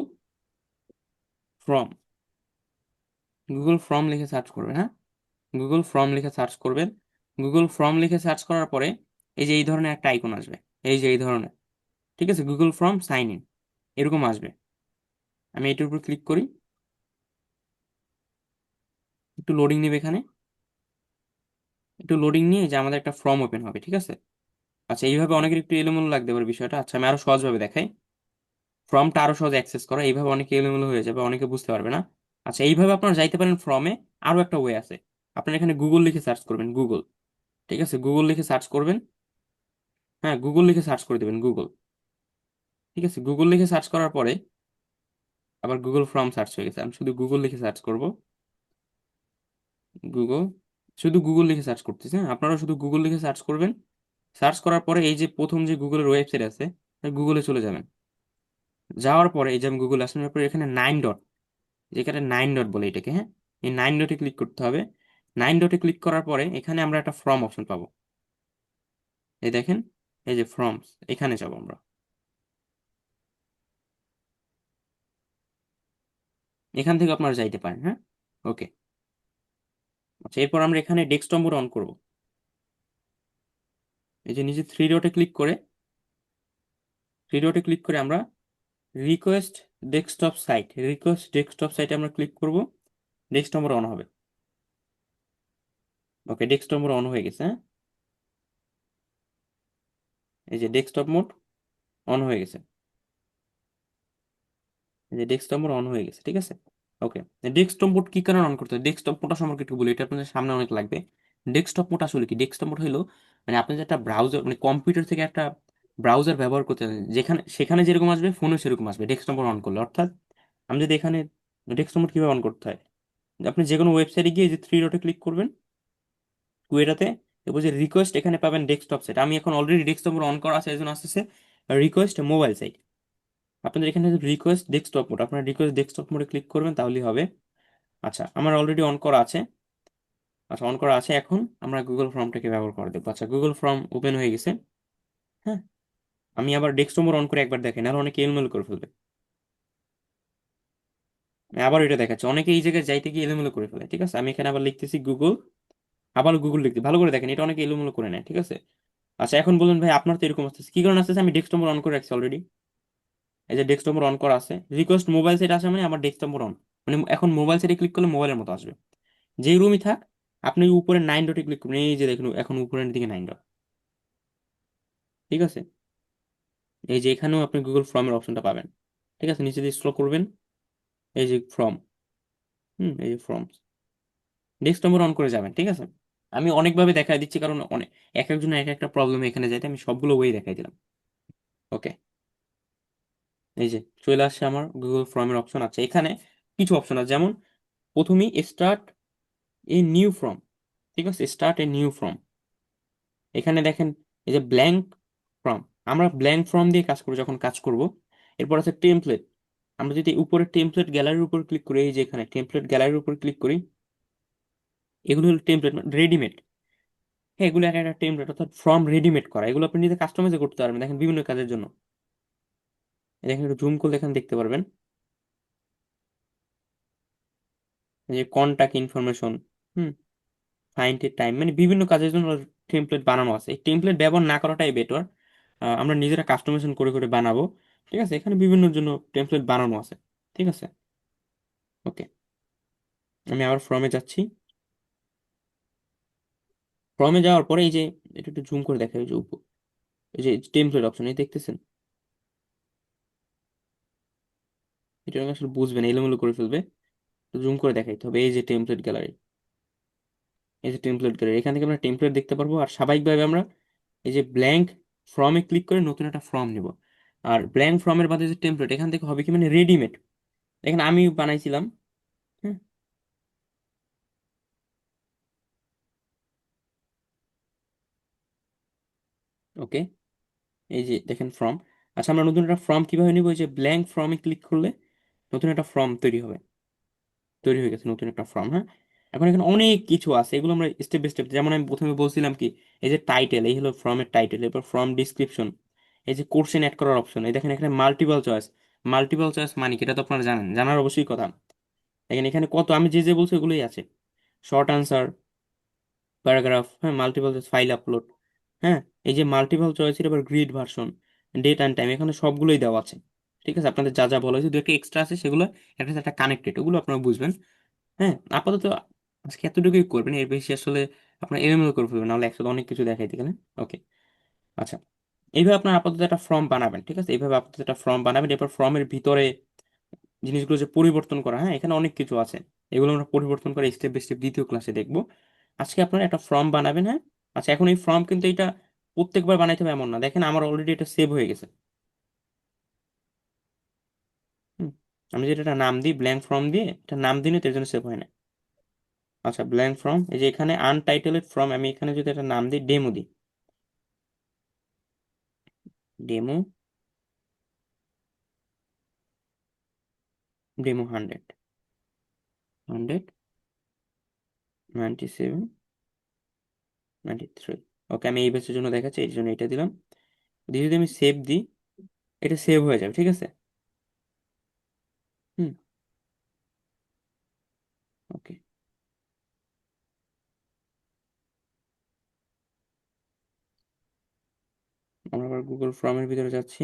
A: ফর্ম। গুগল ফর্ম লিখে সার্চ করবেন, হ্যাঁ, গুগল ফর্ম লিখে সার্চ করবেন। গুগল ফর্ম লিখে সার্চ করার পরে এই যে এই ধরনের একটা আইকন আসবে, এই যে এই ধরনের, ঠিক আছে, গুগল ফর্ম সাইন ইন, এরকম আসবে। আমি এটার উপর ক্লিক করি, একটু লোডিং নেবে এখানে, একটু লোডিং নিয়ে এই যে আমাদের একটা ফর্ম ওপেন হবে, ঠিক আছে। আচ্ছা, এইভাবে অনেকের একটু এলোমেলো লাগতে পারে বিষয়টা। আচ্ছা, আমি আরো সহজভাবে দেখাই, ফর্মটা আরো সহজ অ্যাক্সেস করা, এইভাবে অনেকে এলোমেলো হয়ে যাবে, অনেকে বুঝতে পারবে না। আচ্ছা, এইভাবে আপনারা যাইতে পারেন ফর্মে। আরো একটা ওয়ে আছে, আপনারা এখানে গুগল লিখে সার্চ করবেন, গুগল, ঠিক আছে, গুগল লিখে সার্চ করবেন। হ্যাঁ, গুগল লিখে সার্চ করে দেবেন, গুগল, ঠিক আছে। গুগল লিখে সার্চ করার পরে আবার গুগল ফর্ম সার্চ হয়ে গেছে, আমি শুধু গুগল লিখে সার্চ করব, গুগল, শুধু গুগল লিখে সার্চ করতেছি, হ্যাঁ, আপনারা শুধু গুগল লিখে সার্চ করবেন। সার্চ করার পরে এই যে প্রথম যে গুগলের ওয়েবসাইট আছে, গুগলে চলে যাবেন। যাওয়ার পরে এই যে আমি গুগল আসার পরে এখানে 9 ডট, যেখানে 9 ডট বলে এটাকে, হ্যাঁ, এই 9 ডটে ক্লিক করতে হবে। 9 ডটে ক্লিক করার পরে এখানে আমরা একটা ফর্ম অপশন পাবো, এই দেখেন, এই যে ফর্মস, এখানে যাবো আমরা। এখান থেকে আপনারা যাইতে পারেন, হ্যাঁ। ওকে, আচ্ছা, এরপর আমরা এখানে ডেস্কটপ মোড অন করব। এই যে নিচে থ্রি ডটে ক্লিক করে আমরা রিকোয়েস্ট ডেস্কটপ সাইটে আমরা ক্লিক করব। ডেস্কটপ মোড অন হবে। ওকে, ডেস্কটপ মোড অন হয়ে গেছে, হ্যাঁ, এই যে ডেস্কটপ মোড অন হয়ে গেছে, এই যে ডেস্কটপ মোড অন হয়ে গেছে, ঠিক আছে। ওকে, ডেস্কটপ মোড কি কারণে অন করতে হবে, ডেস্কটপ মোড সম্পর্কে একটু বলি, এটা আপনাদের সামনে অনেক লাগবে। ডেস্কটপ মোড আসলে কি, ডেস্কটপ মোড হলো মানে আপনি যে একটা ব্রাউজার, মানে কম্পিউটার থেকে একটা ব্রাউজার ব্যবহার করতে যেখানে সেখানে যেরকম আসবে ফোনে সেরকম আসবে ডেস্কটপ মোড অন করলে। অর্থাৎ আমি যদি এখানে, ডেস্কটপ মোড কিভাবে অন করতে হয়, আপনি যে কোনো ওয়েবসাইটে গিয়ে যে থ্রি ডটে ক্লিক করবেন, কুয়েটাতে, এরপর যে রিকোয়েস্ট, এখানে পাবেন ডেস্কটপ সেট। আমি এখন অলরেডি ডেস্কটপ মোড অন করা আছে, এই জন্য আসতেছে রিকোয়েস্ট মোবাইল সাইট। আপনাদের এখানে রিকোয়েস্ট ডেস্কটপ মোড, আপনারা রিকোয়েস্ট ডেস্কটপ মোডে ক্লিক করবেন, তাহলেই হবে। আচ্ছা, আমার অলরেডি অন করা আছে। আচ্ছা, অন করা আছে, এখন আমরা গুগল ফর্মটাকে ব্যবহার করে দেবো। আচ্ছা, গুগল ফর্ম ওপেন হয়ে গেছে, হ্যাঁ। আমি আবার ডেস্কটপ মোড অন করে একবার দেখেন, আর অনেকে এলোমেলো করে ফেলবে। আমি আবার এটা দেখাচ্ছি, অনেকে এই জায়গায় যাইতে গিয়ে এলোমেলো করে ফেলে, ঠিক আছে। আমি এখানে আবার লিখতেছি গুগল, আবার গুগল লিখতে, ভালো করে দেখেন, এটা অনেকে এলোমেলো করে নেয়, ঠিক আছে। আচ্ছা, এখন বলুন ভাই আপনার তো এরকম আসতেছে, কি কারণ আসতেছে, আমি ডেস্কটপ মোড অন করে রাখছি অলরেডি। এই যে ডেস্কটপ মোড অন করা আছে, রিকোয়েস্ট মোবাইল সেট আসে, মানে আমার ডেস্কটপ মোড অন, মানে এখন মোবাইল সেটে ক্লিক করলে মোবাইলের মতো আসবে। যেই রুমই থাক, আপনি উপরে 9 ডটে ক্লিক করবেন, এই যে দেখুন এখন উপরের দিকে 9 ডট, ঠিক আছে। এই যে এখানেও আপনি গুগল ফর্মের অপশনটা পাবেন, ঠিক আছে, নিচে দিয়ে স্ক্রল করবেন, এই যে ফর্ম, এই যে ফর্ম, ডেস্কটপ মোড অন করে যাবেন, ঠিক আছে। আমি অনেকভাবে দেখাই দিচ্ছি, কারণ অনেক, এক একজনের এক একটা প্রবলেম এখানে যাইতে, আমি সবগুলো ওয়েই দেখাই দিলাম। ওকে, এই যে চলে আসছে আমার গুগল ফর্মের অপশন। আছে এখানে কিছু অপশন আছে, যেমন প্রথমেই স্টার্ট এ নিউ ফর্ম, ঠিক আছে, স্টার্ট এ নিউ ফর্ম। এখানে দেখেন এই যে ব্ল্যাঙ্ক ফর্ম, আমরা ব্ল্যাঙ্ক ফর্ম দিয়ে কাজ করবো, যখন কাজ করব। এরপর আছে টেমপ্লেট, আমরা যদি উপরে টেমপ্লেট গ্যালারির উপর ক্লিক করি, এই যে এখানে টেমপ্লেট গ্যালারির উপর ক্লিক করি, এগুলো হলো টেমপ্লেট রেডিমেড। হ্যাঁ, এগুলো একটা একটা টেমপ্লেট, অর্থাৎ ফর্ম রেডিমেড করা, এগুলো আপনি নিজে কাস্টমাইজ করতে পারবেন, দেখেন বিভিন্ন কাজের জন্য। এই দেখেন, একটু জুম করলে এখানে দেখতে পারবেন, এই যে contact information, hmm, find a time, মানে বিভিন্ন কাজের জন্য টেমপ্লেট বানানো আছে। এই টেমপ্লেট ব্যবহার না করাটাই বেটার, আমরা নিজেরা কাস্টমাইজেশন করে করে বানাবো, ঠিক আছে। এখানে বিভিন্ন জন্য টেমপ্লেট বানানো আছে, ঠিক আছে। ওকে, আমি আবার ফর্মে যাচ্ছি। ফর্মে যাওয়ার পরে এই যে এটা একটু জুম করে দেখা, এই যে টেমপ্লেট অপশন এই দেখতেছেন, এটা আমি আসলে বুঝবেন, এলোমেলো করে ফেলবে। জুম করে দেখাইতে হবে। এই যে টেমপ্লেট গ্যালারি, এই যে টেমপ্লেট গ্যালারি, এখান থেকে আমরা টেমপ্লেট দেখতে পারবো। আর স্বাভাবিকভাবে আমরা এই যে ব্ল্যাঙ্ক ফর্মে ক্লিক করে নতুন একটা ফর্ম নিব। আর ব্ল্যাঙ্ক ফর্মের বাদে যে টেমপ্লেট এখান থেকে হবে কি, মানে রেডিমেড। এখানে আমি বানাইছিলাম। হ্যাঁ, ওকে, এই যে দেখেন ফর্ম। আচ্ছা, আমরা নতুন একটা ফর্ম কিভাবে নিব? এই যে ব্ল্যাঙ্ক ফর্মে ক্লিক করলে নতুন একটা ফর্ম তৈরি হবে। তৈরি হয়ে গেছে নতুন একটা ফর্ম। হ্যাঁ, এখন এখানে অনেক কিছু আছে, এগুলো আমরা স্টেপ বাই স্টেপ, যেমন আমি প্রথমে বলছিলাম কি, এই যে টাইটেল, এই হলো ফর্মের টাইটেল, এরপর ফর্ম ডিসক্রিপশন, এই যে কোশ্চেন অ্যাড করার অপশন, এই দেখেন এখানে মাল্টিপল চয়েস। মাল্টিপল চয়েস মানে কি, এটা তো আপনারা জানেন, জানার অবশ্যই কথা। দেখেন এখানে কত, আমি যে যে বলছি এগুলোই আছে। শর্ট আনসার, প্যারাগ্রাফ, হ্যাঁ, মাল্টিপল চয়েস, ফাইল আপলোড, হ্যাঁ, এই যে মাল্টিপল চয়েসের এবার grid version, date and time, এখানে সবগুলোই দেওয়া আছে। ঠিক আছে, আপনাদের যা যা বলা হয়েছে দু একটা এক্সট্রা আছে, সেগুলো একটা সাথে একটা কানেক্টেড, ওগুলো আপনারা বুঝবেন। হ্যাঁ, আপাতত আজকে এতটুকুই করবেন, এর বেশি আসলে আপনার এলোমেলো করে ফেলবেন, নাহলে একসাথে অনেক কিছু দেখাইতে গেলে। ওকে, আচ্ছা, এইভাবে আপনার আপাতত একটা ফর্ম বানাবেন। ঠিক আছে, এইভাবে আপাতত একটা ফর্ম বানাবেন। এরপর ফর্মের ভিতরে জিনিসগুলো যে পরিবর্তন করা, হ্যাঁ, এখানে অনেক কিছু আছে, এগুলো আমরা পরিবর্তন করে স্টেপ বাই স্টেপ দ্বিতীয় ক্লাসে দেখবো। আজকে আপনারা একটা ফর্ম বানাবেন। হ্যাঁ, আচ্ছা, এখন এই ফর্ম কিন্তু এটা প্রত্যেকবার বানাইতে হবে এমন না, দেখেন আমার অলরেডি এটা সেভ হয়ে গেছে। হুম, আমি যেটা একটা নাম দিই, ব্ল্যাঙ্ক ফর্ম দিয়ে এটা নাম দিই, এর জন্য সেভ হয় না। আচ্ছা, ব্ল্যাঙ্ক ফর্ম, এই যে এখানে আনটাইটেলেড ফর্ম, আমি এখানে যদি একটা নাম দিই, ডেমো দিই, ডেমো, ডেমো 100, 197, 93। ওকে, আমি এই ব্যাচের জন্য দেখাচ্ছি, এই জন্য এটা দিলাম। দিয়ে যদি আমি সেভ দিই, এটা সেভ হয়ে যাবে। ঠিক আছে। হুম, ওকে, আমরা আবার গুগল ফর্মের ভিতরে যাচ্ছি।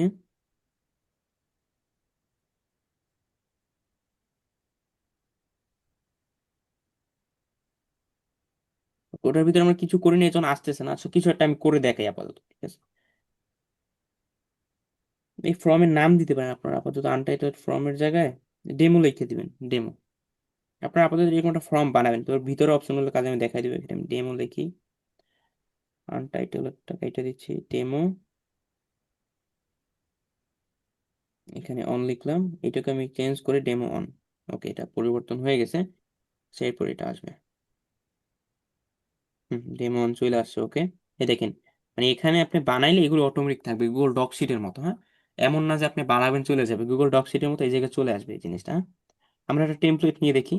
A: ওটার ভিতরে আমরা কিছু করিনি, এই জন্য আসতেছে না। আচ্ছা, কিছু একটা আমি করে দেখাই আপাতত। ঠিক আছে, এই ফর্মের নাম দিতে পারেন আপনারা আপাতত, আনটাইটেড ফর্মের জায়গায় ডেমো লিখে দিবেন, ডেমো। আপনারা আপাতত যে কোনো একটা ফর্ম বানাবেন, তো ওর ভিতরে অপশনগুলো কাজে আমি দেখাই দিবেন। এটা আমি ডেমো লিখি, আনটাইটেলটা কেটে দিচ্ছি, ডেমো, এখানে অন লিখলাম, এটাকে আমি চেঞ্জ করে ডেমো অন। ওকে, এটা পরিবর্তন হয়ে গেছে। এরপর এটা আসবে। হুম, ডেমো অন চলে আসছে। ওকে, এই দেখেন, মানে এখানে আপনি বানাইলে এগুলো অটোমেটিক থাকবে গুগল ডক শিটের মতো। হ্যাঁ, এমন না যে আপনি বানাবেন চলে যাবে, গুগল ডক শিটের মতো এই জায়গায় চলে আসবে এই জিনিসটা। হ্যাঁ? আমরা একটা টেমপ্লেট নিয়ে দেখি।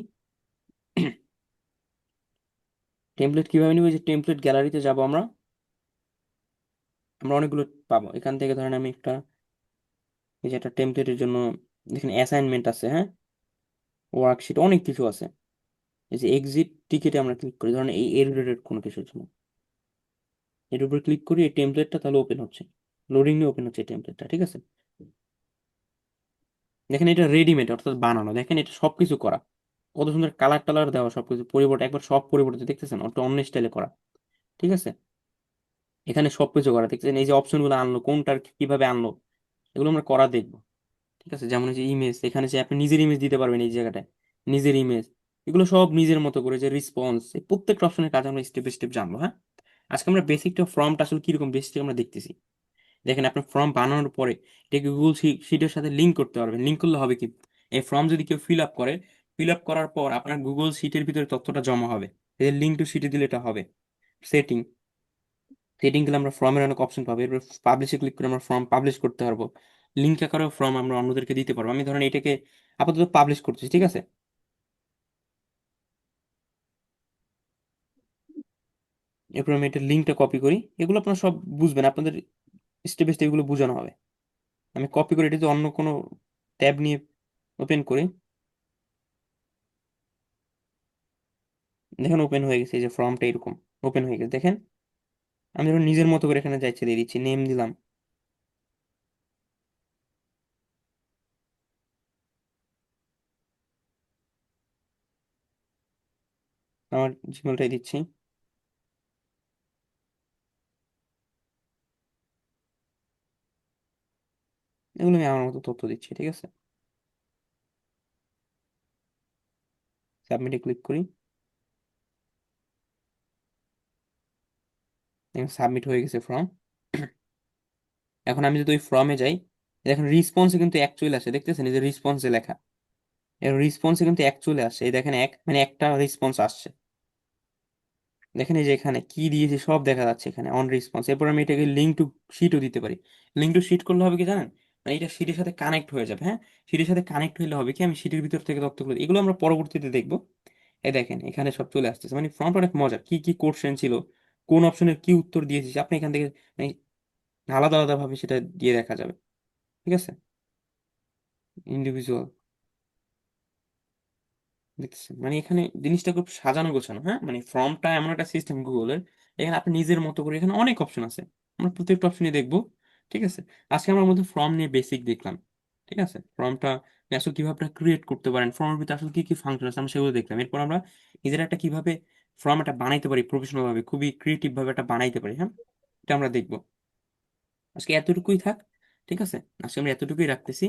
A: টেমপ্লেট কিভাবে নিব? যে টেমপ্লেট গ্যালারিতে যাব আমরা, আমরা অনেকগুলো পাবো এখান থেকে। ধরেন আমি একটা, এই যে একটা টেমপ্লেটের জন্য দেখেন অ্যাসাইনমেন্ট আছে, হ্যাঁ, ওয়ার্কশিট, অনেক কিছু আছে। এই যে এক্সিট টিকেটে আমরা ক্লিক করি, ধরেন এই এর রিলেটেড কোনো কিছুর জন্য, এর উপর ক্লিক করি, এই টেমপ্লেটটা তাহলে ওপেন হচ্ছে, লোডিং নিয়ে ওপেন হচ্ছে এই টেমপ্লেটটা। ঠিক আছে, দেখেন এটা রেডিমেড, অর্থাৎ বানানো। দেখেন এটা সবকিছু করা, কত সুন্দর কালার টালার দেওয়া, সবকিছু পরিবর্তন, একবার সব পরিবর্তিত, দেখতেছেন, অত অন্য স্টাইলে করা। ঠিক আছে, এখানে সবকিছু করা, দেখছেন এই যে অপশন গুলো আনলো, কোনটার কিভাবে আনলো, এগুলো আমরা করা দেখবো। ঠিক আছে, যেমন এই যে ইমেজ, এখানে যে আপনি নিজের ইমেজ দিতে পারবেন এই জায়গাটায়, নিজের ইমেজ, এগুলো সব নিজের মতো করে, যে রিসপন্স, প্রত্যেকটা অপশনের কাজ আমরা স্টেপ বাই স্টেপ জানবো। হ্যাঁ, আজকে আমরা বেসিকটা, ফর্মটা আসলে কিরকম বেসিক আমরা দেখতেছি। দেখেন, আপনার ফর্ম বানানোর পরে এটাকে গুগল শিটের সাথে লিঙ্ক করতে পারবেন। লিঙ্ক করলে হবে কি, এই ফর্ম যদি কেউ ফিল আপ করে, ফিল আপ করার পর আপনার গুগল শিটের ভিতরে তথ্যটা জমা হবে। এই লিঙ্ক টু শিটে দিলে এটা হবে। সেটিং, সেটিং দিলে আমরা ফর্মের অনেক অপশন পাবো। এরপর পাবলিশে ক্লিক করে আমরা ফর্ম পাবলিশ করতে পারবো। লিঙ্ক আকারেও ফর্ম আমরা অন্যদেরকে দিতে পারবো। আমি ধরেন এটাকে আপাতত পাবলিশ করতেছি। ঠিক আছে, এরপর আমি এটা লিঙ্কটা কপি করি। এগুলো আপনারা সব বুঝবেন, আপনাদের স্টেপ বাই স্টেপ এগুলো বোঝানো হবে। আমি কপি করে এটাতে অন্য কোনো ট্যাব নিয়ে ওপেন করি, দেখেন ওপেন হয়ে গেছে, এই যে ফর্মটা এরকম ওপেন হয়ে গেছে। দেখেন, আমি ধরুন নিজের মতো করে এখানে যাইছে দিয়ে দিচ্ছি, নেম দিলাম। আমার জিমেলটাই দিচ্ছি। এগুলো আমি আমার মতো তথ্য দিচ্ছি, ঠিক আছে। সাবমিটে ক্লিক করি। সাবমিট হয়ে গেছে ফর্ম। এখন আমি যদি ওই ফর্মে যাই, দেখেন রিসপন্সে কিন্তু এক চলে আসে, দেখতেছেন এই যে রেসপন্সে লেখা, এর রেসপন্সে কিন্তু এক চলে আসে, এই দেখেন এক মানে একটা রেসপন্স আসছে। দেখেন এই যে এখানে কি দিয়েছি সব দেখা যাচ্ছে এখানে অন রেসপন্স। এরপর আমি এটাকে লিঙ্ক টু শিটও দিতে পারি। লিঙ্ক টু শিট করলে হবে কি জানেন, মানে এটা শিটের সাথে কানেক্ট হয়ে যাবে। হ্যাঁ, শিটের সাথে কানেক্ট হলে হবে কি, আমি শিটের ভিতর থেকে তথ্যগুলো, এগুলো আমরা পরবর্তীতে দেখবো। এই দেখেন এখানে সব চলে আসতেছে, মানে ফ্রন্ট অনেক মজার, কি কি কোশ্চেন ছিল, কোন অপশনের কি উত্তর দিয়েছিস আপনি এখান থেকে মানে আলাদা আলাদা ভাবে সেটা দিয়ে দেখা যাবে, ঠিক আছে। ইন্ডিভিজুয়াল দেখতেছেন, মানে এখানে জিনিসটা খুব সাজানো গোছানো। হ্যাঁ, মানে ফর্মটা এমন একটা সিস্টেম গুগলের, এখানে আপনি নিজের মতো করে, এখানে অনেক অপশন আছে, আমরা প্রত্যেকটা অপশনই দেখবো, ঠিক আছে। আজকে আমরা মধ্যে ফর্ম নিয়ে বেসিক দেখলাম, ঠিক আছে। ফর্মটা আসলে কিভাবে ক্রিয়েট করতে পারেন, ফর্মের ভিতরে আসলে কি কি ফাংশন আছে আমরা সেগুলো দেখলাম। এরপর আমরা নিজেরা একটা কিভাবে ফর্ম একটা বানাইতে পারি, প্রফেশনাল ভাবে খুবই ক্রিয়েটিভ ভাবে একটা বানাইতে পারি। হ্যাঁ, এটা আমরা দেখবো। আজকে এতটুকুই থাক, ঠিক আছে। আজকে আমরা এতটুকুই রাখতেছি।